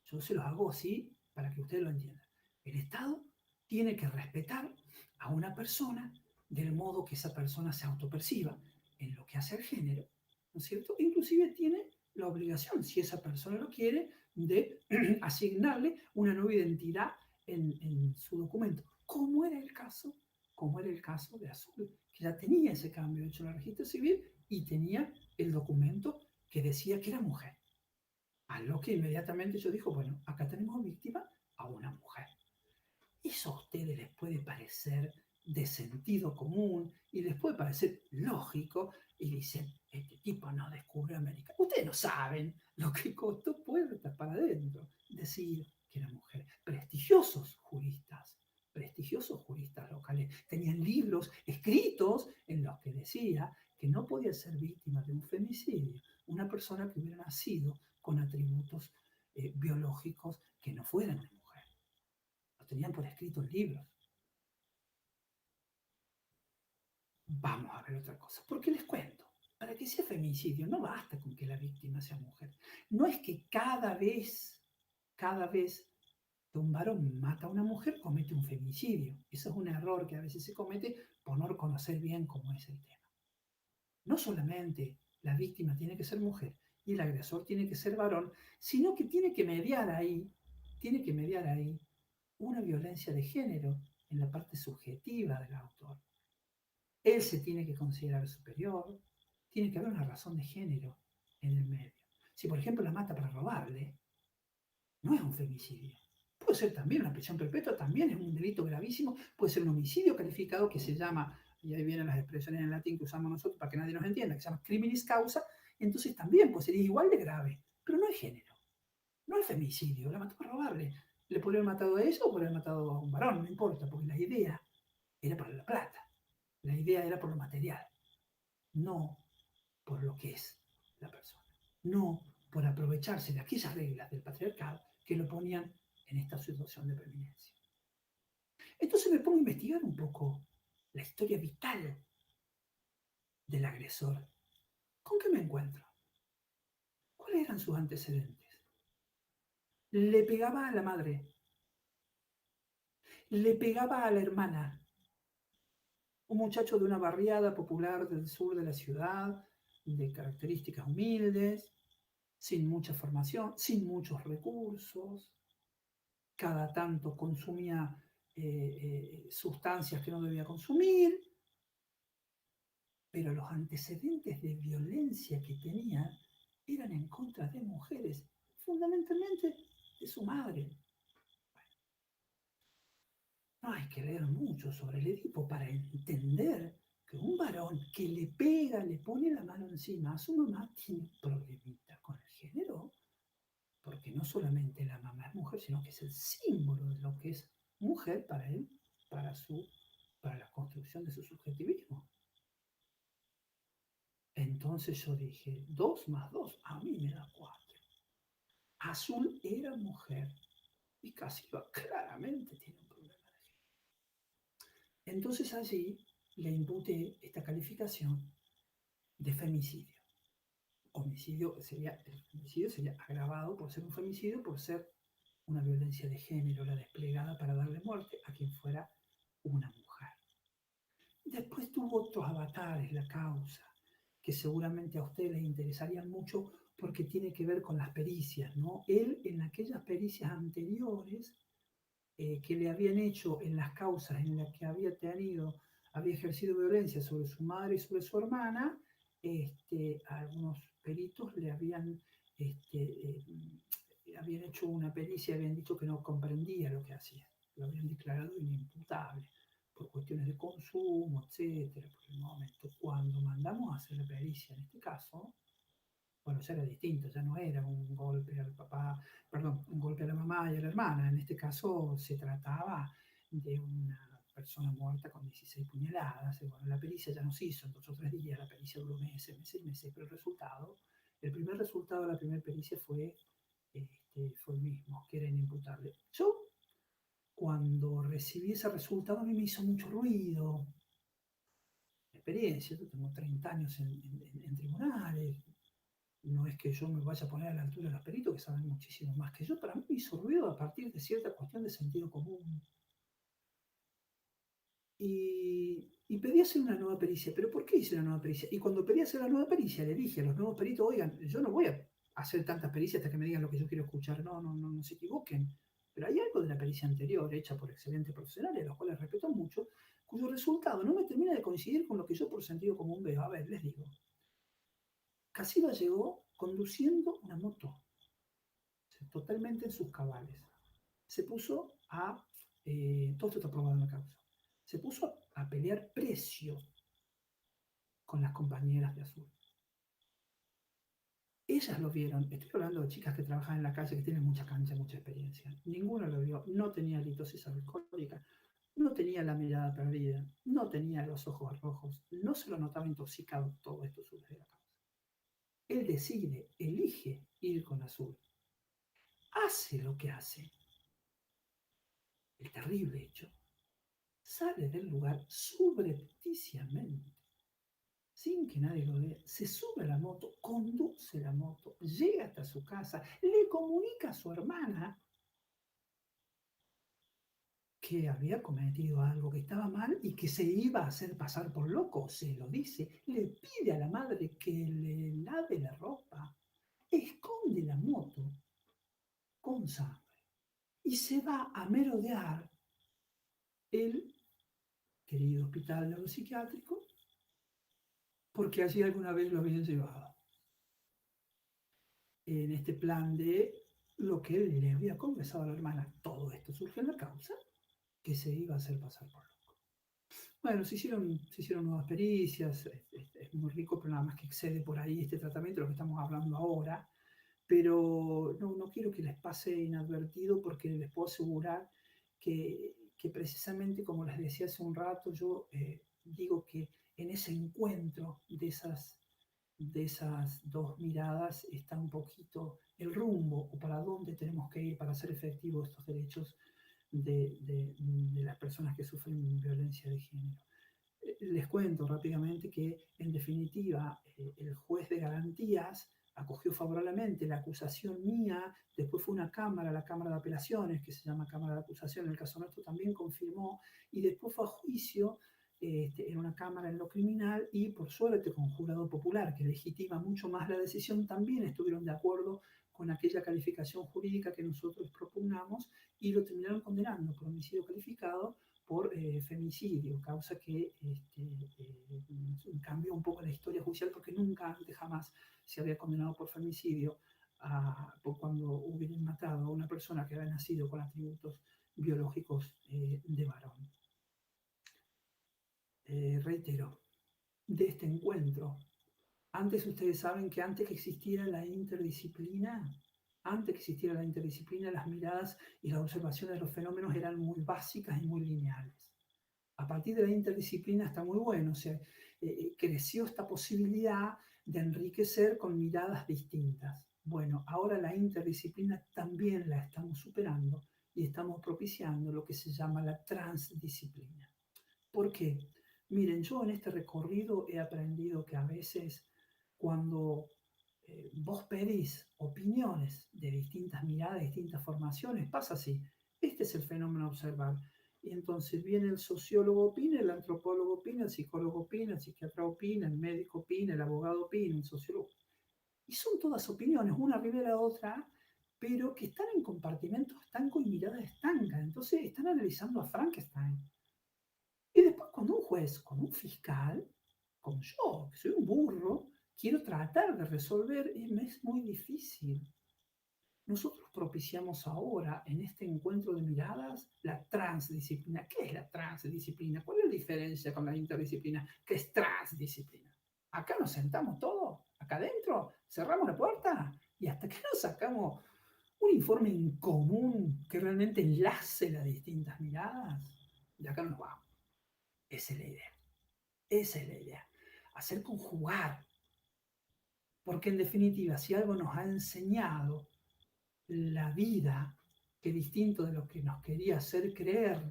yo se los hago así para que ustedes lo entiendan, el Estado tiene que respetar a una persona del modo que esa persona se autoperciba en lo que hace al género, ¿no es cierto? Inclusive tiene la obligación, si esa persona lo quiere, de asignarle una nueva identidad en su documento, como era el caso de Azul, que ya tenía ese cambio hecho en el registro civil y tenía el documento que decía que era mujer. A lo que inmediatamente yo digo, bueno, acá tenemos víctima a una mujer. Eso a ustedes les puede parecer de sentido común y les puede parecer lógico y dicen, este tipo no descubrió América. Ustedes no saben lo que costó puertas para adentro decir que era mujer. Prestigiosos juristas locales tenían libros escritos en los que decía que no podía ser víctima de un femicidio una persona que hubiera nacido con atributos biológicos que no fueran de mujer. Lo tenían por escrito en libros. Vamos a ver otra cosa. ¿Por qué les cuento? Para que sea femicidio, no basta con que la víctima sea mujer. No es que cada vez que un varón mata a una mujer, comete un femicidio. Eso es un error que a veces se comete por no conocer bien cómo es el tema. No solamente la víctima tiene que ser mujer y el agresor tiene que ser varón, sino que tiene que mediar ahí una violencia de género en la parte subjetiva del autor. Él se tiene que considerar superior, tiene que haber una razón de género en el medio. Si, por ejemplo, la mata para robarle, no es un femicidio. Puede ser también una prisión perpetua, también es un delito gravísimo, puede ser un homicidio calificado que se llama, y ahí vienen las expresiones en latín que usamos nosotros para que nadie nos entienda, que se llama criminis causa, entonces también pues sería igual de grave, pero no es género, no es femicidio, la mató para robarle. Le podría haber matado a ella o podría haber matado a un varón, no importa, porque la idea era por la plata, la idea era por lo material, no por lo que es la persona, no por aprovecharse de aquellas reglas del patriarcado que lo ponían en esta situación de preeminencia. Entonces me pongo a investigar un poco la historia vital del agresor. ¿Con qué me encuentro? ¿Cuáles eran sus antecedentes? Le pegaba a la madre, le pegaba a la hermana, un muchacho de una barriada popular del sur de la ciudad, de características humildes, sin mucha formación, sin muchos recursos, cada tanto consumía sustancias que no debía consumir, pero los antecedentes de violencia que tenía eran en contra de mujeres, fundamentalmente de su madre. Bueno, no hay que leer mucho sobre el Edipo para entender que un varón que le pega, le pone la mano encima a su mamá, tiene un problemita con el género. porque no solamente la mamá es mujer, sino que es el símbolo de lo que es mujer para él, para la construcción de su subjetivismo. Entonces yo dije, 2 más 2, a mí me da 4. Azul era mujer y Casilda claramente tiene un problema de género. Entonces allí le imputé esta calificación de femicidio. El femicidio sería agravado por ser un femicidio, por ser una violencia de género, la desplegada para darle muerte a quien fuera una mujer. Después tuvo otros avatares la causa, que seguramente a ustedes les interesarían mucho porque tiene que ver con las pericias, ¿no? Él, en aquellas pericias anteriores que le habían hecho en las causas en las que había ejercido violencia sobre su madre y sobre su hermana, algunos peritos le habían hecho una pericia y habían dicho que no comprendía lo que hacía, lo habían declarado inimputable por cuestiones de consumo, etcétera. Por el momento, cuando mandamos a hacer la pericia en este caso, bueno, ya era distinto, ya no era un golpe al papá, perdón, un golpe a la mamá y a la hermana. En este caso se trataba de una persona muerta con 16 puñaladas. Y bueno, la pericia ya no se hizo en 2 o 3 días, la pericia duró meses, pero el primer resultado de la primera pericia fue el mismo, que era inimputable. Yo, cuando recibí ese resultado, a mí me hizo mucho ruido. Experiencia, yo tengo 30 años en tribunales. No es que yo me vaya a poner a la altura de los peritos, que saben muchísimo más que yo, pero a mí me hizo ruido a partir de cierta cuestión de sentido común. Y pedí hacer una nueva pericia. ¿Pero por qué hice una nueva pericia? Y cuando pedí hacer la nueva pericia, le dije a los nuevos peritos, oigan, yo no voy a hacer tantas pericias hasta que me digan lo que yo quiero escuchar. No se equivoquen. Pero hay algo de la pericia anterior, hecha por excelentes profesionales, a los cuales respeto mucho, cuyo resultado no me termina de coincidir con lo que yo por sentido común veo. A ver, les digo. Casilda llegó conduciendo una moto, totalmente en sus cabales. Se puso todo esto está probado en la causa, se puso a pelear precio con las compañeras de Azul. Ellas lo vieron, estoy hablando de chicas que trabajan en la calle, que tienen mucha cancha, mucha experiencia. Ninguna lo vio, no tenía litosis alcohólica, no tenía la mirada perdida, no tenía los ojos rojos, no se lo notaba intoxicado. Todo esto surge de la causa. Él elige ir con Azul. Hace lo que hace. El terrible hecho. Sale del lugar subrepticiamente, sin que nadie lo vea. Se sube a la moto, conduce la moto, llega hasta su casa, le comunica a su hermana que había cometido algo que estaba mal y que se iba a hacer pasar por loco. Se lo dice, le pide a la madre que le lave la ropa, esconde la moto con sangre y se va a merodear el querido hospital neuropsiquiátrico porque allí alguna vez lo habían llevado. En este plan de lo que él le había confesado a la hermana, todo esto surge en la causa, que se iba a hacer pasar por loco. Bueno, se hicieron nuevas pericias, es muy rico, pero nada más que excede por ahí este tratamiento, lo que estamos hablando ahora, pero no quiero que les pase inadvertido porque les puedo asegurar que precisamente, como les decía hace un rato, yo digo que en ese encuentro de esas 2 miradas está un poquito el rumbo o para dónde tenemos que ir para hacer efectivos estos derechos de las personas que sufren violencia de género. Les cuento rápidamente que, en definitiva, el juez de garantías acogió favorablemente la acusación mía, después fue la Cámara de Apelaciones, que se llama Cámara de Acusación, en el caso nuestro también confirmó, y después fue a juicio en una Cámara en lo criminal, y por suerte con jurado popular, que legitima mucho más la decisión, también estuvieron de acuerdo con aquella calificación jurídica que nosotros propugnamos, y lo terminaron condenando por homicidio calificado por femicidio, causa que cambió un poco la historia judicial porque nunca antes jamás se había condenado por femicidio por cuando hubieran matado a una persona que había nacido con atributos biológicos de varón. Reitero, de este encuentro, antes ustedes saben que antes que existiera la interdisciplina, Antes que existiera la interdisciplina, las miradas y las observaciones de los fenómenos eran muy básicas y muy lineales. A partir de la interdisciplina está muy bueno, o sea, creció esta posibilidad de enriquecer con miradas distintas. Bueno, ahora la interdisciplina también la estamos superando y estamos propiciando lo que se llama la transdisciplina. ¿Por qué? Miren, yo en este recorrido he aprendido que a veces cuando vos pedís opiniones de distintas miradas, de distintas formaciones, pasa así. Este es el fenómeno a observar. Y entonces viene el sociólogo opina, el antropólogo opina, el psicólogo opina, el psiquiatra opina, el médico opina, el abogado opina, el sociólogo. Y son todas opiniones, una arriba de la otra, pero que están en compartimentos estancos y miradas estancas. Entonces están analizando a Frankenstein. Y después cuando un juez, con un fiscal, como yo, que soy un burro, quiero tratar de resolver, y me es muy difícil. Nosotros propiciamos ahora, en este encuentro de miradas, la transdisciplina. ¿Qué es la transdisciplina? ¿Cuál es la diferencia con la interdisciplina? ¿Qué es transdisciplina? Acá nos sentamos todos, acá adentro, cerramos la puerta y hasta que nos sacamos un informe en común que realmente enlace las distintas miradas, de acá no nos vamos. Esa es la idea. Esa es la idea. Hacer conjugar. Porque en definitiva, si algo nos ha enseñado la vida, que distinto de lo que nos quería hacer creer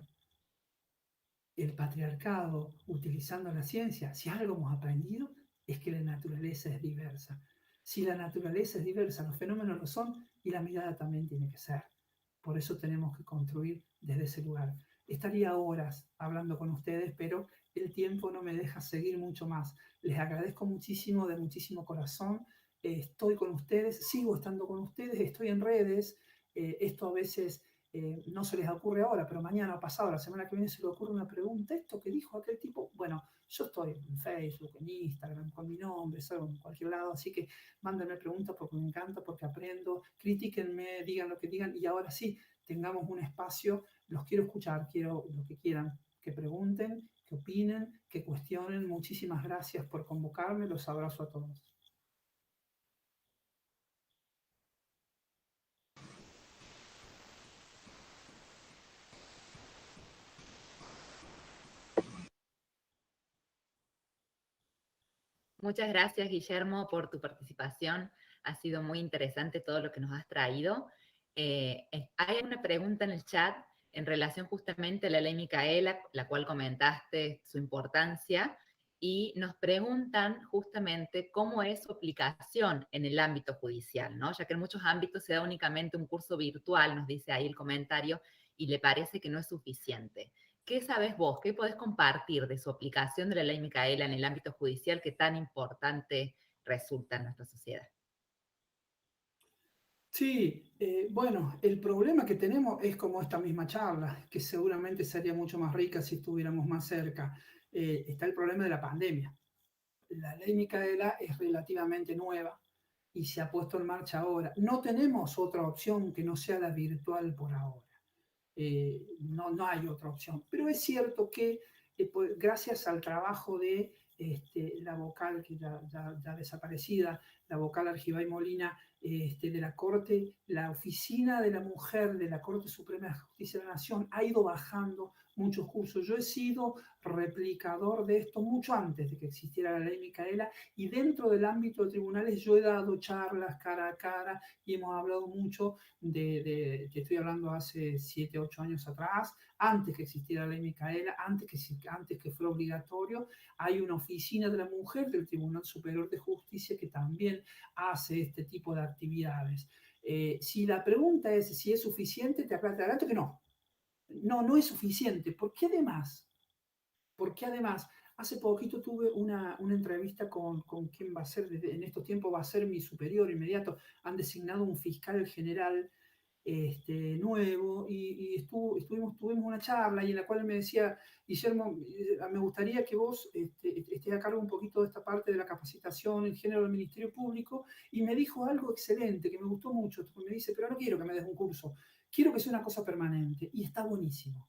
el patriarcado utilizando la ciencia, si algo hemos aprendido es que la naturaleza es diversa. Si la naturaleza es diversa, los fenómenos lo son y la mirada también tiene que ser. Por eso tenemos que construir desde ese lugar. Estaría horas hablando con ustedes, pero el tiempo no me deja seguir mucho más. Les agradezco muchísimo, de muchísimo corazón. Estoy con ustedes, sigo estando con ustedes, estoy en redes. Esto a veces no se les ocurre ahora, pero mañana o pasado, la semana que viene, se les ocurre una pregunta. ¿Esto que dijo aquel tipo? Bueno, yo estoy en Facebook, en Instagram, con mi nombre, salgo en cualquier lado, así que mándenme preguntas porque me encanta, porque aprendo, critíquenme, digan lo que digan, y ahora sí, tengamos un espacio, los quiero escuchar, quiero lo que quieran, que pregunten, que opinen, que cuestionen. Muchísimas gracias por convocarme, los abrazo a todos. Muchas gracias, Guillermo, por tu participación. Ha sido muy interesante todo lo que nos has traído. Hay una pregunta en el chat en relación justamente a la ley Micaela, la cual comentaste su importancia, y nos preguntan justamente cómo es su aplicación en el ámbito judicial, ¿no? Ya que en muchos ámbitos se da únicamente un curso virtual, nos dice ahí el comentario, y le parece que no es suficiente. ¿Qué sabes vos? ¿Qué podés compartir de su aplicación de la ley Micaela en el ámbito judicial que tan importante resulta en nuestra sociedad? Sí, bueno, el problema que tenemos es como esta misma charla, que seguramente sería mucho más rica si estuviéramos más cerca. Está el problema de la pandemia. La ley Micaela es relativamente nueva y se ha puesto en marcha ahora. No tenemos otra opción que no sea la virtual por ahora. No hay otra opción. Pero es cierto que pues, gracias al trabajo de la vocal que ya desaparecida, la vocal Argibay Molina, de la Corte, la Oficina de la Mujer de la Corte Suprema de Justicia de la Nación ha ido bajando muchos cursos. Yo he sido replicador de esto mucho antes de que existiera la ley Micaela, y dentro del ámbito de tribunales yo he dado charlas cara a cara y hemos hablado mucho que estoy hablando hace 7, 8 años atrás, antes que existiera la ley Micaela, antes que fuera obligatorio. Hay una oficina de la mujer del Tribunal Superior de Justicia que también hace este tipo de actividades. Si la pregunta es si es suficiente, te aclaro que no. No es suficiente. ¿Por qué además? Porque además, hace poquito tuve una entrevista con quien va a ser, en estos tiempos va a ser mi superior inmediato. Han designado un fiscal general nuevo tuvimos una charla y en la cual me decía, Guillermo, me gustaría que vos estés a cargo un poquito de esta parte de la capacitación en género del Ministerio Público, y me dijo algo excelente que me gustó mucho. Me dice, pero no quiero que me des un curso, quiero que sea una cosa permanente, y está buenísimo.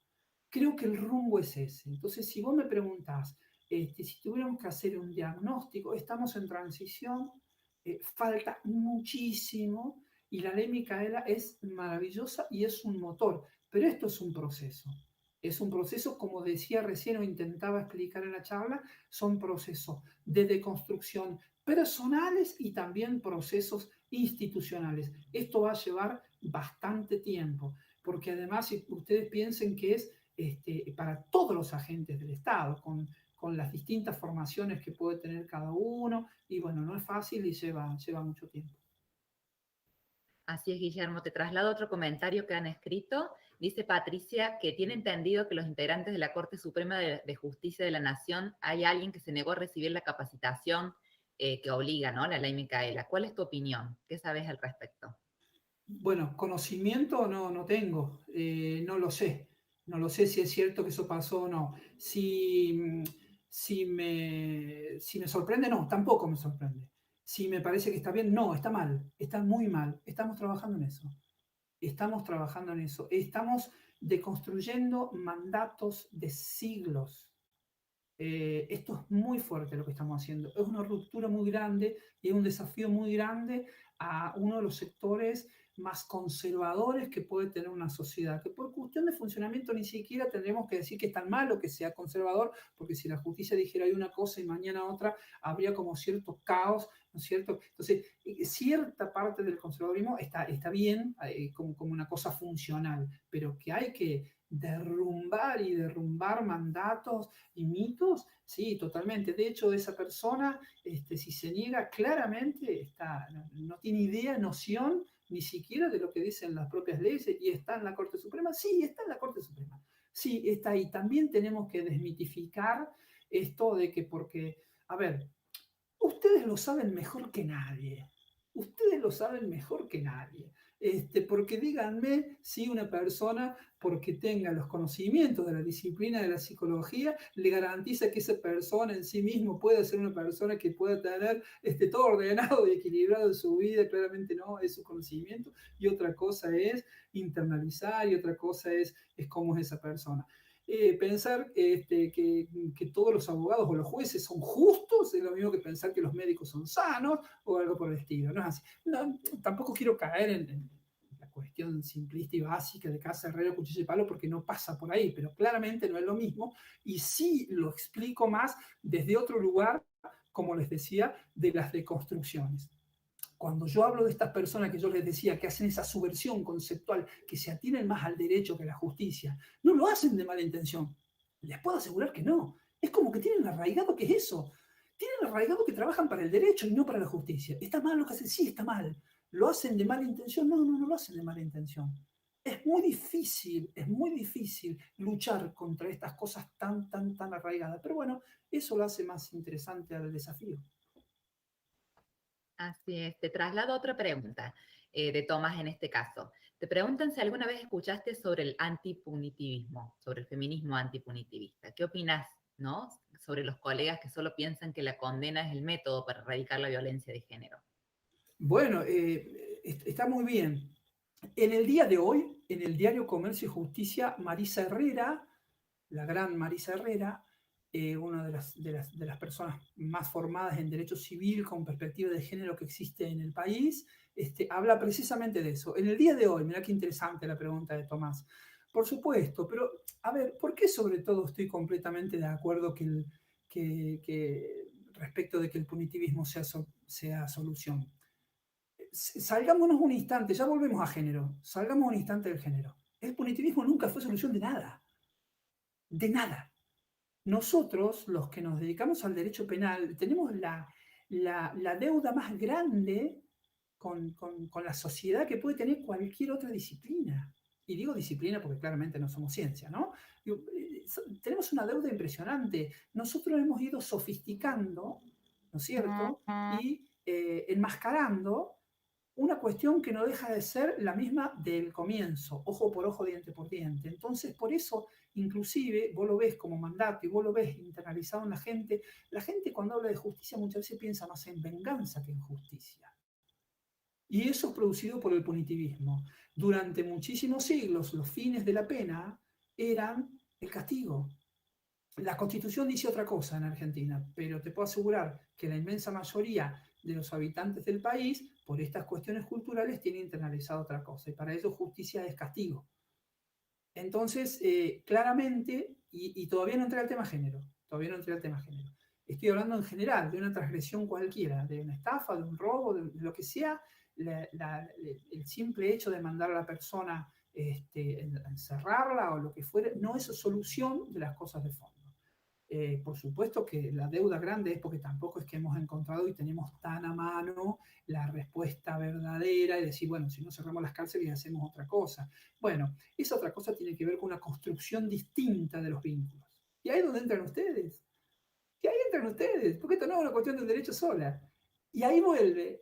Creo que el rumbo es ese. Entonces, si vos me preguntás, si tuviéramos que hacer un diagnóstico, estamos en transición, falta muchísimo. Y la ley Micaela es maravillosa y es un motor, pero esto es un proceso. Es un proceso, como decía recién o intentaba explicar en la charla, son procesos de deconstrucción personales y también procesos institucionales. Esto va a llevar bastante tiempo, porque además, si ustedes piensen que es para todos los agentes del Estado, con las distintas formaciones que puede tener cada uno, y bueno, no es fácil y lleva mucho tiempo. Así es, Guillermo. Te traslado otro comentario que han escrito. Dice Patricia que tiene entendido que los integrantes de la Corte Suprema de Justicia de la Nación, hay alguien que se negó a recibir la capacitación que obliga, ¿no? La ley Micaela. ¿Cuál es tu opinión? ¿Qué sabes al respecto? Bueno, conocimiento no tengo, no lo sé. No lo sé si es cierto que eso pasó o no. Si me sorprende, no, tampoco me sorprende. Si me parece que está bien, no, está mal, está muy mal. Estamos trabajando en eso. Estamos trabajando en eso. Estamos deconstruyendo mandatos de siglos. Esto es muy fuerte lo que estamos haciendo. Es una ruptura muy grande y es un desafío muy grande a uno de los sectores más conservadores que puede tener una sociedad, que por cuestión de funcionamiento ni siquiera tendremos que decir que es tan malo que sea conservador, porque si la justicia dijera hoy una cosa y mañana otra, habría como cierto caos, ¿no es cierto? Entonces, cierta parte del conservadurismo está bien como una cosa funcional, pero que hay que derrumbar mandatos y mitos, sí, totalmente. De hecho, esa persona, si se niega claramente, no tiene idea, noción, ni siquiera de lo que dicen las propias leyes, y está en la Corte Suprema. Sí, está en la Corte Suprema. Sí, está ahí. También tenemos que desmitificar esto de que porque, a ver, ustedes lo saben mejor que nadie. Ustedes lo saben mejor que nadie. Porque díganme si una persona, porque tenga los conocimientos de la disciplina de la psicología, le garantiza que esa persona en sí mismo puede ser una persona que pueda tener todo ordenado y equilibrado en su vida. Claramente no, es su conocimiento. Y otra cosa es internalizar y otra cosa es cómo es esa persona. Pensar que todos los abogados o los jueces son justos es lo mismo que pensar que los médicos son sanos o algo por el estilo. No es así. No, tampoco quiero caer en la cuestión simplista y básica de casa, herrero, cuchillo y palo, porque no pasa por ahí, pero claramente no es lo mismo y sí lo explico más desde otro lugar, como les decía, de las deconstrucciones. Cuando yo hablo de estas personas que yo les decía que hacen esa subversión conceptual, que se atienen más al derecho que a la justicia, no lo hacen de mala intención. Les puedo asegurar que no. Es como que tienen arraigado que es eso. Tienen arraigado que trabajan para el derecho y no para la justicia. ¿Está mal lo que hacen? Sí, está mal. ¿Lo hacen de mala intención? No lo hacen de mala intención. Es muy difícil luchar contra estas cosas tan arraigadas. Pero bueno, eso lo hace más interesante al desafío. Así es. Te traslado otra pregunta de Tomás en este caso. Te preguntan si alguna vez escuchaste sobre el antipunitivismo, sobre el feminismo antipunitivista. ¿Qué opinas, no, sobre los colegas que solo piensan que la condena es el método para erradicar la violencia de género? Bueno, está muy bien. En el día de hoy, en el diario Comercio y Justicia, Marisa Herrera, la gran Marisa Herrera, una de las personas más formadas en derecho civil con perspectiva de género que existe en el país, habla precisamente de eso. En el día de hoy, mira qué interesante la pregunta de Tomás. Por supuesto, pero a ver, ¿por qué sobre todo estoy completamente de acuerdo que respecto de que el punitivismo sea solución? Salgámonos un instante, ya volvemos a género, salgamos un instante del género. El punitivismo nunca fue solución de nada. De nada. Nosotros, los que nos dedicamos al derecho penal, tenemos la deuda más grande con la sociedad que puede tener cualquier otra disciplina. Y digo disciplina porque claramente no somos ciencia, ¿no? Tenemos una deuda impresionante. Nosotros hemos ido sofisticando, ¿no es cierto? Y enmascarando una cuestión que no deja de ser la misma del comienzo, ojo por ojo, diente por diente. Entonces, por eso, inclusive, vos lo ves como mandato y vos lo ves internalizado en la gente cuando habla de justicia muchas veces piensa más en venganza que en justicia. Y eso es producido por el punitivismo. Durante muchísimos siglos, los fines de la pena eran el castigo. La Constitución dice otra cosa en Argentina, pero te puedo asegurar que la inmensa mayoría de los habitantes del país, por estas cuestiones culturales, tiene internalizado otra cosa. Y para ellos justicia es castigo. Entonces, claramente, y todavía no entré al tema género, Estoy hablando en general de una transgresión cualquiera, de una estafa, de un robo, de lo que sea, el simple hecho de mandar a la persona encerrarla o lo que fuera, no es solución de las cosas de fondo. Por supuesto que la deuda grande es porque tampoco es que hemos encontrado y tenemos tan a mano la respuesta verdadera y decir, bueno, si no cerramos las cárceles y hacemos otra cosa. Bueno, esa otra cosa tiene que ver con una construcción distinta de los vínculos. Y ahí es donde entran ustedes. Porque esto no es una cuestión de un derecho sola. Y ahí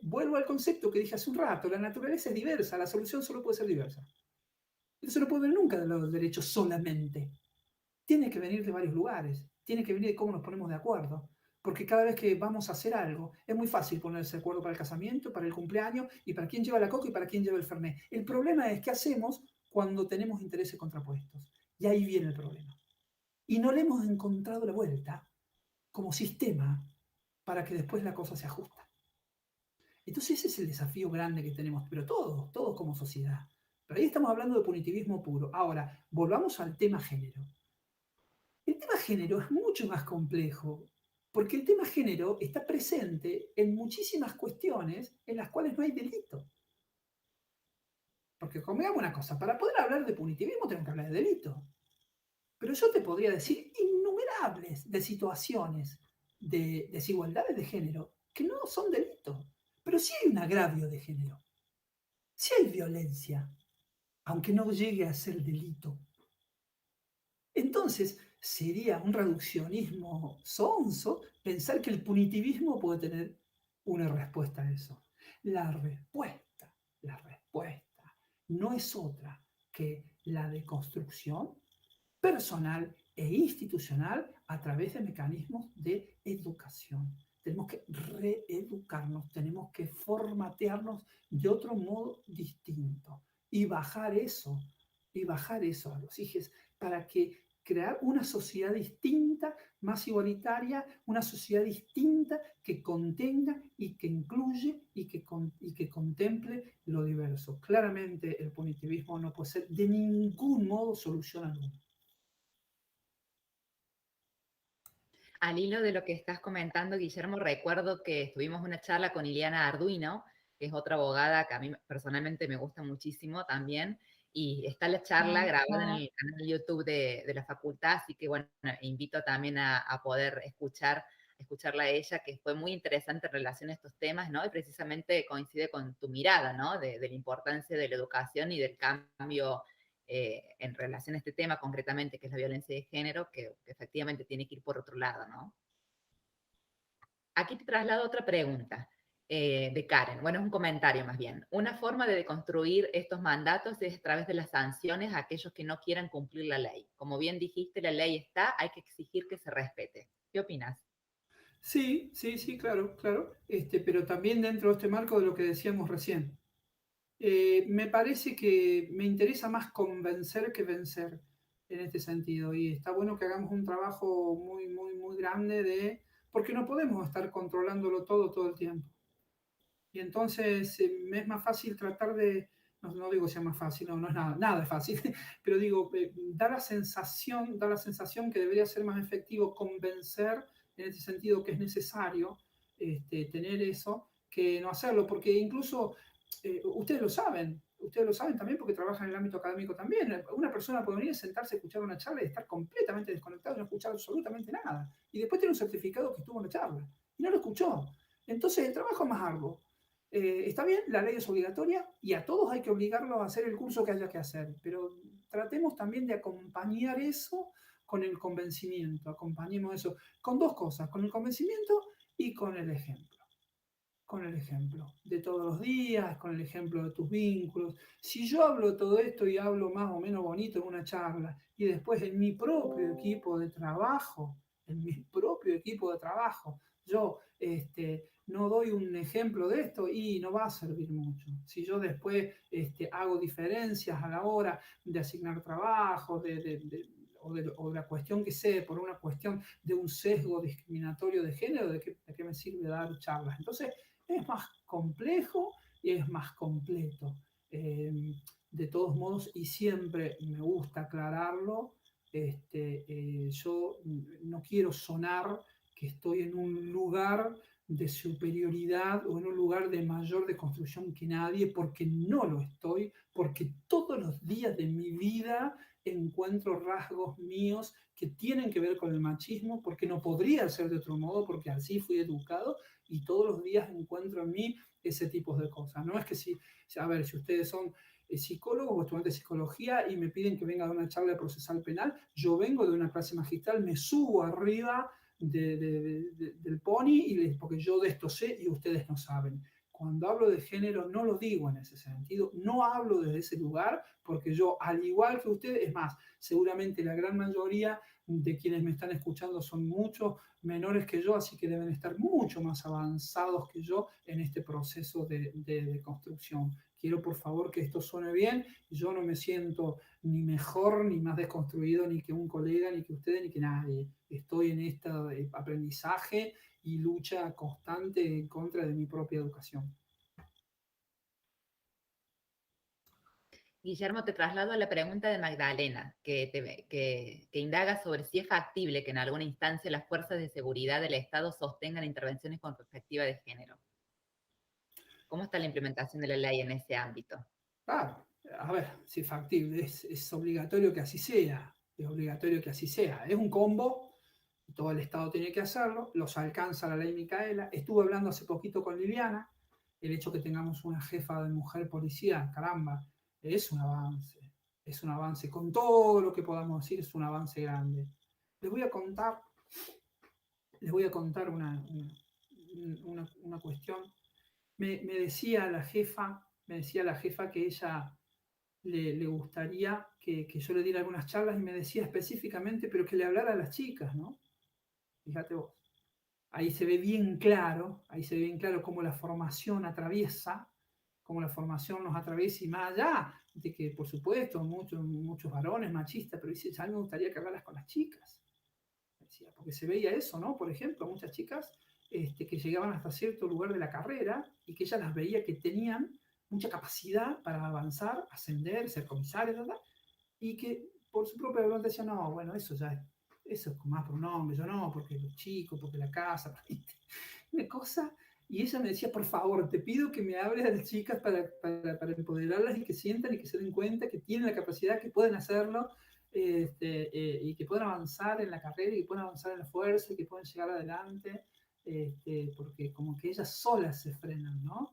vuelvo al concepto que dije hace un rato, la naturaleza es diversa, la solución solo puede ser diversa. Eso no puede venir nunca de los derechos solamente. Tiene que venir de varios lugares, tiene que venir de cómo nos ponemos de acuerdo. Porque cada vez que vamos a hacer algo, es muy fácil ponerse de acuerdo para el casamiento, para el cumpleaños, y para quién lleva la coca y para quién lleva el fernet. El problema es qué hacemos cuando tenemos intereses contrapuestos. Y ahí viene el problema. Y no le hemos encontrado la vuelta como sistema para que después la cosa se ajuste. Entonces ese es el desafío grande que tenemos, pero todos como sociedad. Pero ahí estamos hablando de punitivismo puro. Ahora, volvamos al tema género. El tema género es mucho más complejo, porque el tema género está presente en muchísimas cuestiones en las cuales no hay delito. Porque convengamos una cosa, para poder hablar de punitivismo tenemos que hablar de delito. Pero yo te podría decir innumerables de situaciones de desigualdades de género que no son delito, pero sí hay un agravio de género, sí hay violencia, aunque no llegue a ser delito. Entonces, sería un reduccionismo sonso pensar que el punitivismo puede tener una respuesta a eso. La respuesta no es otra que la deconstrucción personal e institucional a través de mecanismos de educación. Tenemos que reeducarnos, tenemos que formatearnos de otro modo distinto y bajar eso a los hijos para que crear una sociedad distinta, más igualitaria, una sociedad distinta que contenga y que incluye y que contemple lo diverso. Claramente el punitivismo no puede ser de ningún modo solución alguna. Al hilo de lo que estás comentando, Guillermo, recuerdo que tuvimos una charla con Ileana Arduino, que es otra abogada que a mí personalmente me gusta muchísimo también, y está la charla grabada en el canal de YouTube de la facultad, así que bueno, invito también a poder escucharla a ella, que fue muy interesante en relación a estos temas, ¿no? Y precisamente coincide con tu mirada, ¿no? De la importancia de la educación y del cambio en relación a este tema concretamente, que es la violencia de género, que efectivamente tiene que ir por otro lado, ¿no? Aquí te traslado otra pregunta de Karen. Bueno, es un comentario más bien. Una forma de deconstruir estos mandatos es a través de las sanciones a aquellos que no quieran cumplir la ley. Como bien dijiste, la ley está, hay que exigir que se respete. ¿Qué opinas? Sí, claro. Pero también dentro de este marco de lo que decíamos recién. Me parece que me interesa más convencer que vencer en este sentido. Y está bueno que hagamos un trabajo muy, muy, muy grande porque no podemos estar controlándolo todo el tiempo. Y entonces me es más fácil tratar de, no digo sea más fácil, no es nada es fácil, pero digo, da la sensación que debería ser más efectivo convencer en este sentido que es necesario tener eso, que no hacerlo, porque incluso ustedes lo saben también porque trabajan en el ámbito académico también. Una persona puede venir, sentarse, escuchar una charla y estar completamente desconectado y no escuchar absolutamente nada. Y después tiene un certificado que estuvo en la charla y no lo escuchó. Entonces el trabajo es más arduo. Está bien, la ley es obligatoria y a todos hay que obligarlos a hacer el curso que haya que hacer, pero tratemos también de acompañar eso con el convencimiento, acompañemos eso con dos cosas, con el convencimiento y con el ejemplo. Con el ejemplo de todos los días, con el ejemplo de tus vínculos. Si yo hablo todo esto y hablo más o menos bonito en una charla y después en mi propio equipo de trabajo, yo no doy un ejemplo de esto y no va a servir mucho. Si yo después hago diferencias a la hora de asignar trabajos, o la cuestión que sea, por una cuestión de un sesgo discriminatorio de género, ¿de qué me sirve dar charlas? Entonces, es más complejo y es más completo. De todos modos, y siempre me gusta aclararlo, yo no quiero sonar que estoy en un lugar de superioridad o en un lugar de mayor deconstrucción que nadie, porque no lo estoy, porque todos los días de mi vida encuentro rasgos míos que tienen que ver con el machismo, porque no podría ser de otro modo, porque así fui educado, y todos los días encuentro en mí ese tipo de cosas. No es que si ustedes son psicólogos o estudiantes de psicología y me piden que venga a dar una charla de procesal penal, yo vengo de una clase magistral, me subo arriba del pony porque yo de esto sé y ustedes no saben. Cuando hablo de género no lo digo en ese sentido, no hablo desde ese lugar, porque yo, al igual que ustedes, es más, seguramente la gran mayoría de quienes me están escuchando son mucho menores que yo, así que deben estar mucho más avanzados que yo en este proceso de construcción. Quiero, por favor, que esto suene bien. Yo no me siento ni mejor, ni más desconstruido, ni que un colega, ni que ustedes, ni que nadie. Estoy en este aprendizaje y lucha constante en contra de mi propia educación. Guillermo, te traslado a la pregunta de Magdalena, que indaga sobre si es factible que en alguna instancia las fuerzas de seguridad del Estado sostengan intervenciones con perspectiva de género. ¿Cómo está la implementación de la ley en ese ámbito? Claro, a ver, si es factible, es obligatorio que así sea, es obligatorio que así sea. Es un combo, todo el Estado tiene que hacerlo, los alcanza la ley Micaela. Estuve hablando hace poquito con Liliana, el hecho que tengamos una jefa de mujer policía, caramba, es un avance, con todo lo que podamos decir, es un avance grande. Les voy a contar una cuestión. Me decía la jefa que ella le gustaría que yo le diera algunas charlas y me decía específicamente, pero que le hablara a las chicas, ¿no? Fíjate vos. Ahí se ve bien claro cómo la formación nos atraviesa, y más allá de que, por supuesto, muchos varones machistas, pero dice, ya me gustaría que hablaras con las chicas. Decía, porque se veía eso, ¿no? Por ejemplo, muchas chicas que llegaban hasta cierto lugar de la carrera y que ella las veía que tenían mucha capacidad para avanzar, ascender, ser comisarias, ¿verdad? Y que por su propia voluntad decían, no, bueno, eso es más por un hombre, yo no, porque los chicos, porque la casa, una cosa. Y ella me decía, por favor, te pido que me hables a las chicas para empoderarlas y que sientan y que se den cuenta que tienen la capacidad, que pueden hacerlo, y que pueden avanzar en la carrera, y que pueden avanzar en la fuerza, y que pueden llegar adelante, porque como que ellas solas se frenan, ¿no?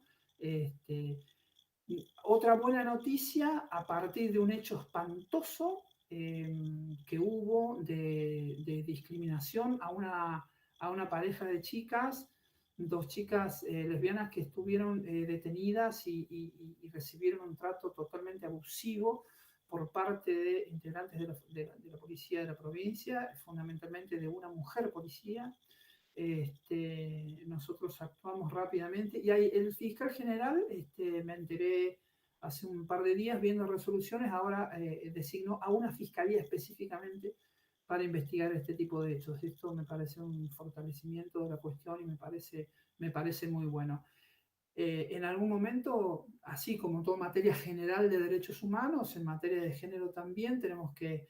Otra buena noticia, a partir de un hecho espantoso que hubo de discriminación a una pareja de chicas, dos chicas lesbianas que estuvieron detenidas y recibieron un trato totalmente abusivo por parte de integrantes de la policía de la provincia, fundamentalmente de una mujer policía. Nosotros actuamos rápidamente y el fiscal general, me enteré hace un par de días viendo resoluciones, ahora designó a una fiscalía específicamente para investigar este tipo de hechos. Esto me parece un fortalecimiento de la cuestión y me parece muy bueno. En algún momento, así como toda materia general de derechos humanos, en materia de género también tenemos que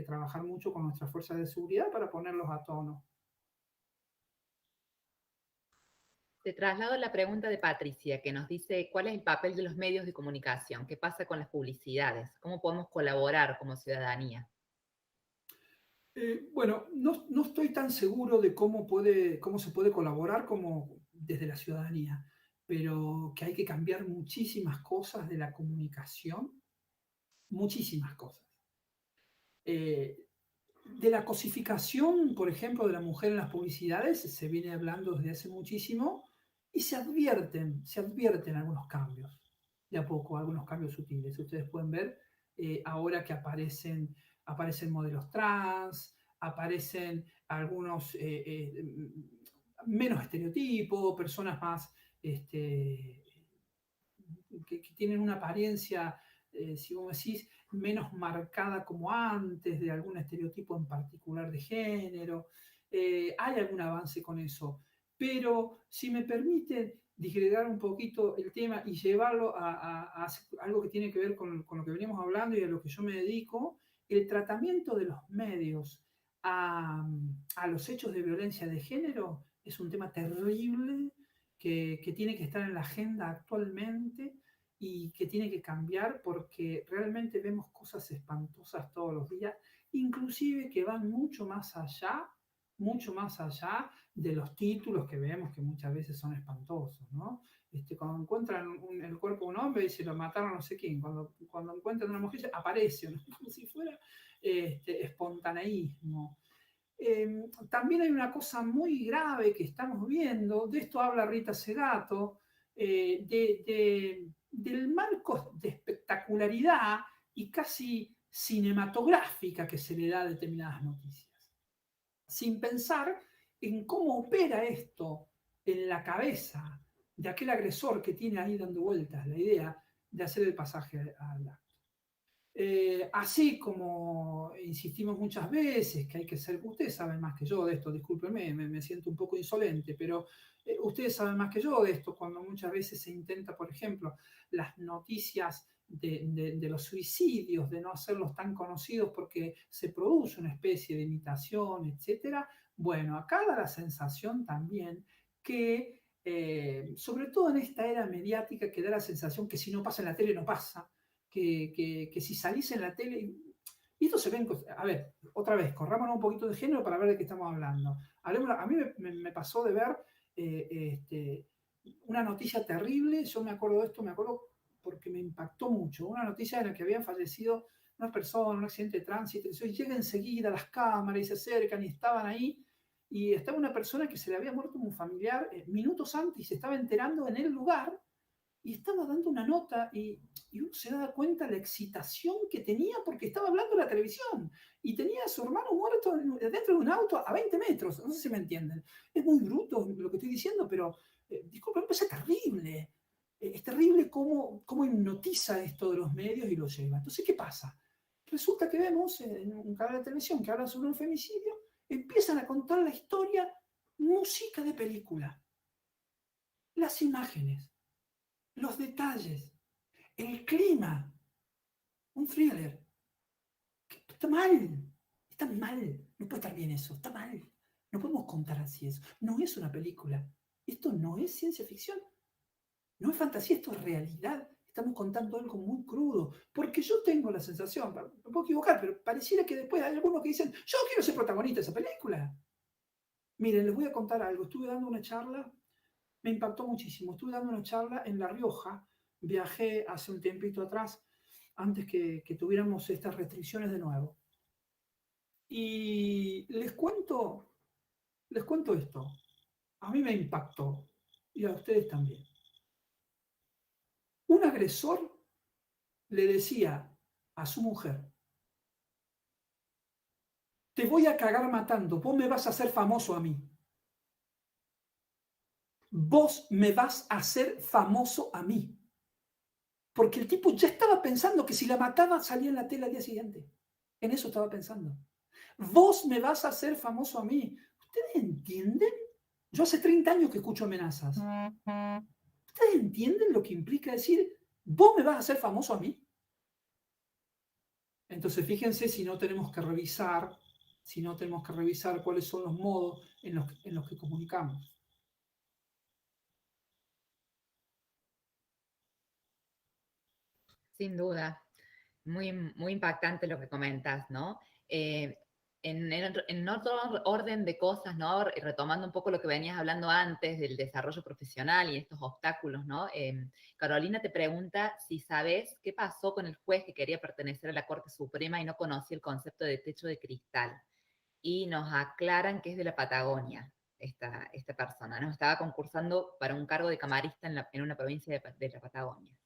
trabajar mucho con nuestras fuerzas de seguridad para ponerlos a tono. Te traslado la pregunta de Patricia, que nos dice cuál es el papel de los medios de comunicación, qué pasa con las publicidades, cómo podemos colaborar como ciudadanía. Bueno, no estoy tan seguro de cómo se puede colaborar como desde la ciudadanía, pero que hay que cambiar muchísimas cosas de la comunicación, muchísimas cosas. De la cosificación, por ejemplo, de la mujer en las publicidades, se viene hablando desde hace muchísimo y se advierten algunos cambios, de a poco, algunos cambios sutiles. Ustedes pueden ver ahora que aparecen modelos trans, aparecen algunos menos estereotipos, personas más que tienen una apariencia, si vos decís, menos marcada como antes, de algún estereotipo en particular de género. Hay algún avance con eso. Pero si me permiten disgregar un poquito el tema y llevarlo a algo que tiene que ver con lo que venimos hablando y a lo que yo me dedico, el tratamiento de los medios a los hechos de violencia de género es un tema terrible que tiene que estar en la agenda actualmente y que tiene que cambiar porque realmente vemos cosas espantosas todos los días, inclusive que van mucho más allá de los títulos que vemos que muchas veces son espantosos, ¿no? Cuando encuentran el cuerpo de un hombre y se lo mataron no sé quién, cuando encuentran una mujer aparece, ¿no? Como si fuera espontaneísmo. También hay una cosa muy grave que estamos viendo, de esto habla Rita Segato, del marco de espectacularidad y casi cinematográfica que se le da a determinadas noticias, sin pensar en cómo opera esto en la cabeza de aquel agresor que tiene ahí dando vueltas la idea de hacer el pasaje al acto. Así como insistimos muchas veces que hay que ser, ustedes saben más que yo de esto, discúlpenme, me siento un poco insolente, pero ustedes saben más que yo de esto cuando muchas veces se intenta, por ejemplo, las noticias de los suicidios, de no hacerlos tan conocidos porque se produce una especie de imitación, etcétera. Bueno, acá da la sensación también que, sobre todo en esta era mediática, que da la sensación que si no pasa en la tele no pasa, que si salís en la tele, y esto se ven, a ver, otra vez, corrámonos un poquito de género para ver de qué estamos hablando. A mí me pasó de ver una noticia terrible, yo me acuerdo de esto, me acuerdo porque me impactó mucho, una noticia en la que habían fallecido unas personas, un accidente de tránsito, y llega enseguida las cámaras y se acercan y estaban ahí, y estaba una persona que se le había muerto un familiar minutos antes y se estaba enterando en el lugar, y estaba dando una nota y uno se da cuenta la excitación que tenía porque estaba hablando en la televisión y tenía a su hermano muerto dentro de un auto a 20 metros. No sé si me entienden. Es muy bruto lo que estoy diciendo, pero disculpen, me parece terrible. Es terrible cómo hipnotiza esto de los medios y lo lleva. Entonces, ¿qué pasa? Resulta que vemos en un canal de televisión que habla sobre un femicidio, empiezan a contar la historia, música de película, las imágenes, los detalles, el clima, un thriller. Está mal, no puede estar bien eso, está mal. No podemos contar así eso. No es una película. Esto no es ciencia ficción. No es fantasía, esto es realidad. Estamos contando algo muy crudo. Porque yo tengo la sensación, me puedo equivocar, pero pareciera que después hay algunos que dicen, yo quiero ser protagonista de esa película. Miren, les voy a contar algo. Estuve dando una charla, me impactó muchísimo. Estuve dando una charla en La Rioja. Viajé hace un tiempito atrás, antes que tuviéramos estas restricciones de nuevo. Y les cuento esto. A mí me impactó y a ustedes también. Un agresor le decía a su mujer, te voy a cagar matando, vos me vas a hacer famoso a mí. Vos me vas a hacer famoso a mí. Porque el tipo ya estaba pensando que si la mataba salía en la tele al día siguiente. En eso estaba pensando. Vos me vas a hacer famoso a mí. ¿Ustedes entienden? Yo hace 30 años que escucho amenazas. ¿Ustedes entienden lo que implica decir, vos me vas a hacer famoso a mí? Entonces, fíjense si no tenemos que revisar cuáles son los modos en los que comunicamos. Sin duda, muy, muy impactante lo que comentas, ¿no? En otro orden de cosas, ¿no? Retomando un poco lo que venías hablando antes del desarrollo profesional y estos obstáculos, ¿no? Carolina te pregunta si sabes qué pasó con el juez que quería pertenecer a la Corte Suprema y no conocía el concepto de techo de cristal. Y nos aclaran que es de la Patagonia esta persona, ¿no? Estaba concursando para un cargo de camarista en una provincia de la Patagonia.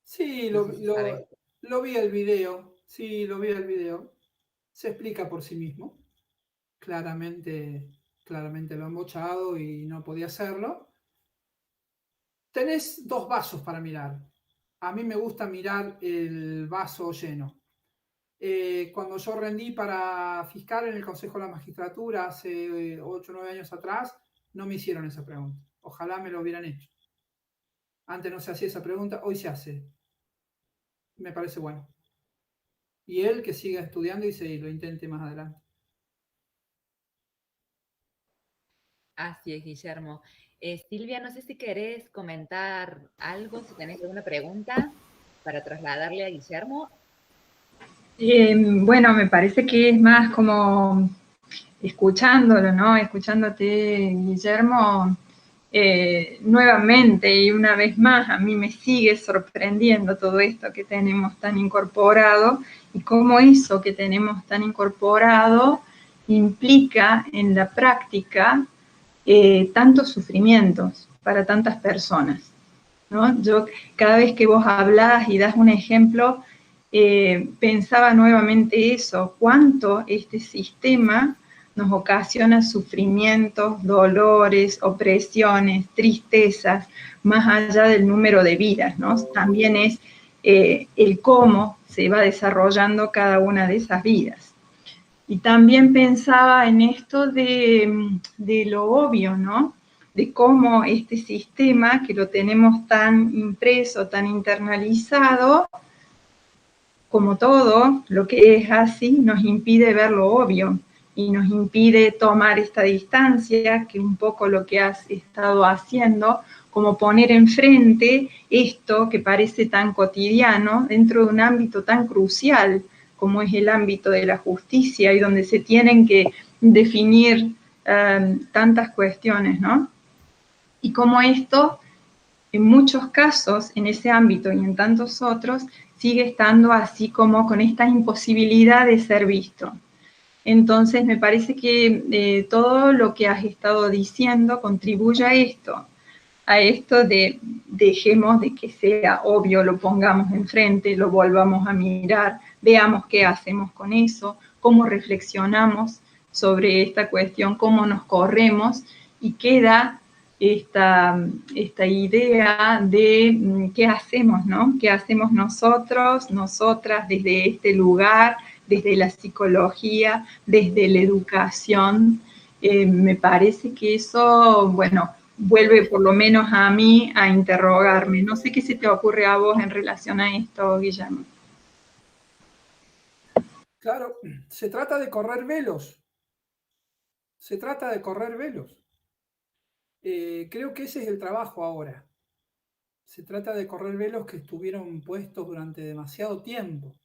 Sí, No sé si sabes. lo vi el video. Sí, lo vi el video. Se explica por sí mismo. Claramente lo han bochado y no podía hacerlo. Tenés dos vasos para mirar. A mí me gusta mirar el vaso lleno. Cuando yo rendí para fiscal en el Consejo de la Magistratura hace 8 o 9 años atrás, no me hicieron esa pregunta. Ojalá me lo hubieran hecho. Antes no se hacía esa pregunta, hoy se hace. Me parece bueno. Y él que siga estudiando y lo intente más adelante. Así es, Guillermo. Silvia, no sé si querés comentar algo, si tenés alguna pregunta para trasladarle a Guillermo. Bueno, me parece que es más como escuchándolo, ¿no? Escuchándote, Guillermo, nuevamente y una vez más, a mí me sigue sorprendiendo todo esto que tenemos tan incorporado y cómo eso que tenemos tan incorporado implica en la práctica tantos sufrimientos para tantas personas, ¿no? Yo cada vez que vos hablás y das un ejemplo, pensaba nuevamente eso, cuánto este sistema nos ocasiona sufrimientos, dolores, opresiones, tristezas, más allá del número de vidas, ¿no? También es el cómo se va desarrollando cada una de esas vidas. Y también pensaba en esto de lo obvio, ¿no? De cómo este sistema, que lo tenemos tan impreso, tan internalizado, como todo lo que es así, nos impide ver lo obvio y nos impide tomar esta distancia, que un poco lo que has estado haciendo, como poner enfrente esto que parece tan cotidiano dentro de un ámbito tan crucial como es el ámbito de la justicia y donde se tienen que definir tantas cuestiones, ¿no? Y cómo esto, en muchos casos, en ese ámbito y en tantos otros, sigue estando así como con esta imposibilidad de ser visto. Entonces, me parece que todo lo que has estado diciendo contribuye a esto de dejemos de que sea obvio, lo pongamos enfrente, lo volvamos a mirar, veamos qué hacemos con eso, cómo reflexionamos sobre esta cuestión, cómo nos corremos y queda esta idea de qué hacemos, ¿no? ¿Qué hacemos nosotros, nosotras desde este lugar, desde la psicología, desde la educación? Me parece que eso, bueno, vuelve por lo menos a mí a interrogarme. No sé qué se te ocurre a vos en relación a esto, Guillermo. Claro, se trata de correr velos. Se trata de correr velos. Creo que ese es el trabajo ahora. Se trata de correr velos que estuvieron puestos durante demasiado tiempo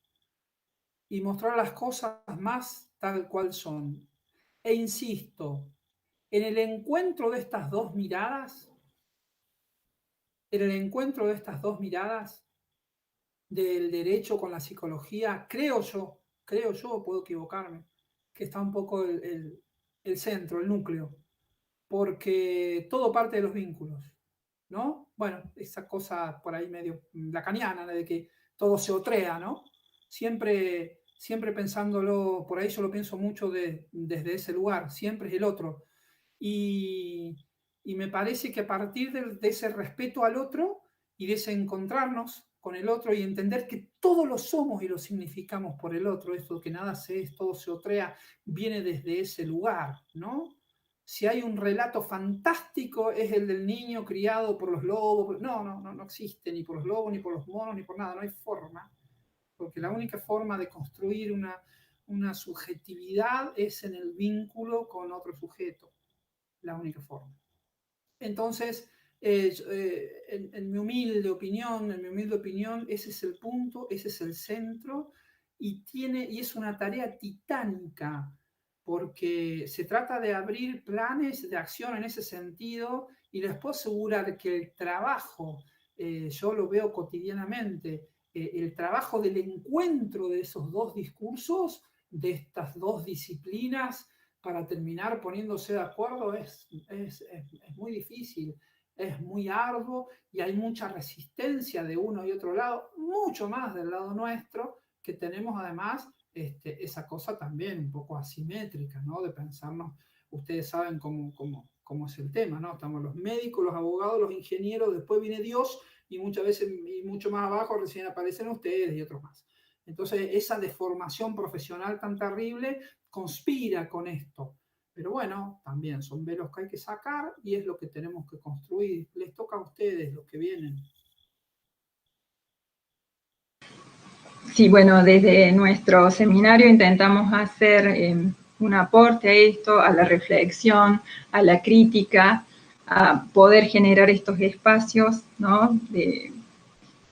y mostrar las cosas más tal cual son. E insisto, en el encuentro de estas dos miradas, del derecho con la psicología, creo yo, puedo equivocarme, que está un poco el centro, el núcleo, porque todo parte de los vínculos, ¿no? Bueno, esa cosa por ahí medio lacaniana, de que todo se otrea, ¿no? Siempre pensándolo, por ahí yo lo pienso mucho desde ese lugar, siempre es el otro. Y me parece que a partir de ese respeto al otro y de ese encontrarnos con el otro y entender que todos lo somos y lo significamos por el otro, esto que nada se es, todo se otrea, viene desde ese lugar, ¿no? Si hay un relato fantástico es el del niño criado por los lobos. No existe ni por los lobos, ni por los monos, ni por nada, no hay forma. Porque la única forma de construir una subjetividad es en el vínculo con otro sujeto. La única forma. Entonces, en mi humilde opinión, ese es el punto, ese es el centro, y es una tarea titánica, porque se trata de abrir planes de acción en ese sentido, y les puedo asegurar que el trabajo, yo lo veo cotidianamente, el trabajo del encuentro de esos dos discursos, de estas dos disciplinas, para terminar poniéndose de acuerdo es muy difícil, es muy arduo y hay mucha resistencia de uno y otro lado, mucho más del lado nuestro, que tenemos además esa cosa también un poco asimétrica, ¿no? De pensarnos, ustedes saben cómo es el tema, ¿no? Estamos los médicos, los abogados, los ingenieros, después viene Dios y muchas veces, y mucho más abajo, recién aparecen ustedes y otros más. Entonces, esa deformación profesional tan terrible conspira con esto. Pero bueno, también son velos que hay que sacar y es lo que tenemos que construir. Les toca a ustedes, los que vienen. Sí, bueno, desde nuestro seminario intentamos hacer un aporte a esto, a la reflexión, a la crítica, a poder generar estos espacios, ¿no?, de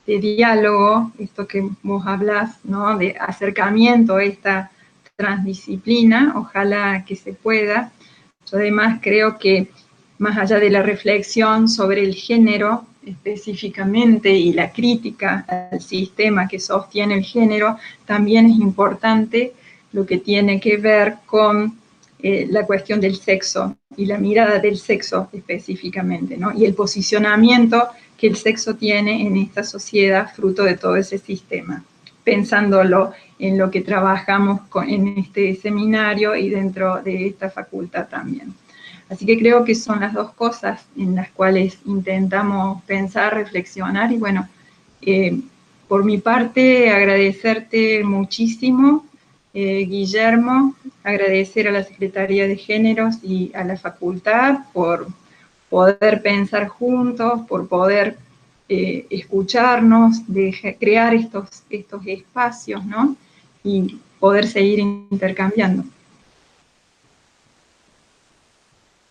diálogo, esto que vos hablás, ¿no?, de acercamiento a esta transdisciplina, ojalá que se pueda. Yo además creo que más allá de la reflexión sobre el género específicamente y la crítica al sistema que sostiene el género, también es importante lo que tiene que ver con la cuestión del sexo y la mirada del sexo específicamente, ¿no?, y el posicionamiento que el sexo tiene en esta sociedad fruto de todo ese sistema, pensándolo en lo que trabajamos en este seminario y dentro de esta facultad también. Así que creo que son las dos cosas en las cuales intentamos pensar, reflexionar y bueno, por mi parte agradecerte muchísimo, Guillermo, agradecer a la Secretaría de Géneros y a la facultad por poder pensar juntos, por poder escucharnos, de crear estos espacios, ¿no?, y poder seguir intercambiando.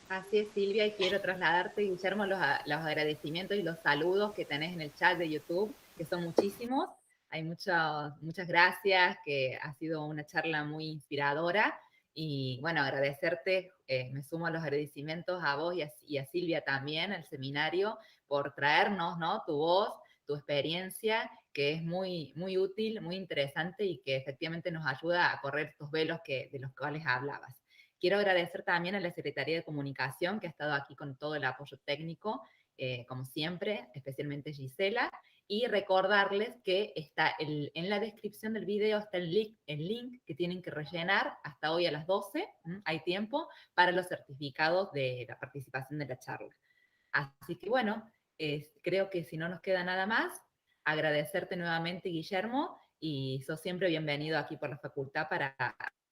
Así es, Silvia, y quiero trasladarte, Guillermo, los agradecimientos y los saludos que tenés en el chat de YouTube, que son muchísimos. Hay muchas gracias, que ha sido una charla muy inspiradora. Y bueno, agradecerte, me sumo a los agradecimientos a vos y a Silvia también, al seminario, por traernos, ¿no?, tu voz, tu experiencia, que es muy, muy útil, muy interesante y que efectivamente nos ayuda a correr estos velos de los cuales hablabas. Quiero agradecer también a la Secretaría de Comunicación, que ha estado aquí con todo el apoyo técnico, como siempre, especialmente Gisela, y recordarles que en la descripción del video está el link que tienen que rellenar hasta hoy a las 12, hay tiempo, para los certificados de la participación de la charla. Así que bueno, creo que si no nos queda nada más, agradecerte nuevamente, Guillermo, y sos siempre bienvenido aquí por la facultad para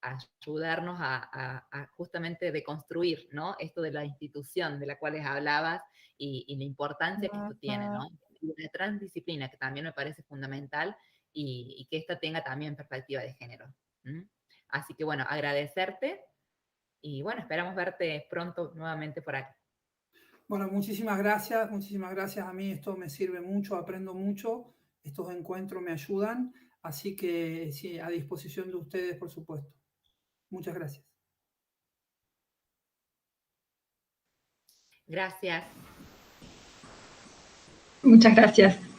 ayudarnos a justamente deconstruir, ¿no?, esto de la institución de la cual hablabas y la importancia que esto tiene, ¿no?, y la transdisciplina, que también me parece fundamental, y que esta tenga también perspectiva de género. Así que bueno, agradecerte y bueno, esperamos verte pronto nuevamente por aquí. Bueno, muchísimas gracias. A mí esto me sirve mucho, aprendo mucho. Estos encuentros me ayudan. Así que sí, a disposición de ustedes, por supuesto. Muchas gracias. Gracias. Muchas gracias.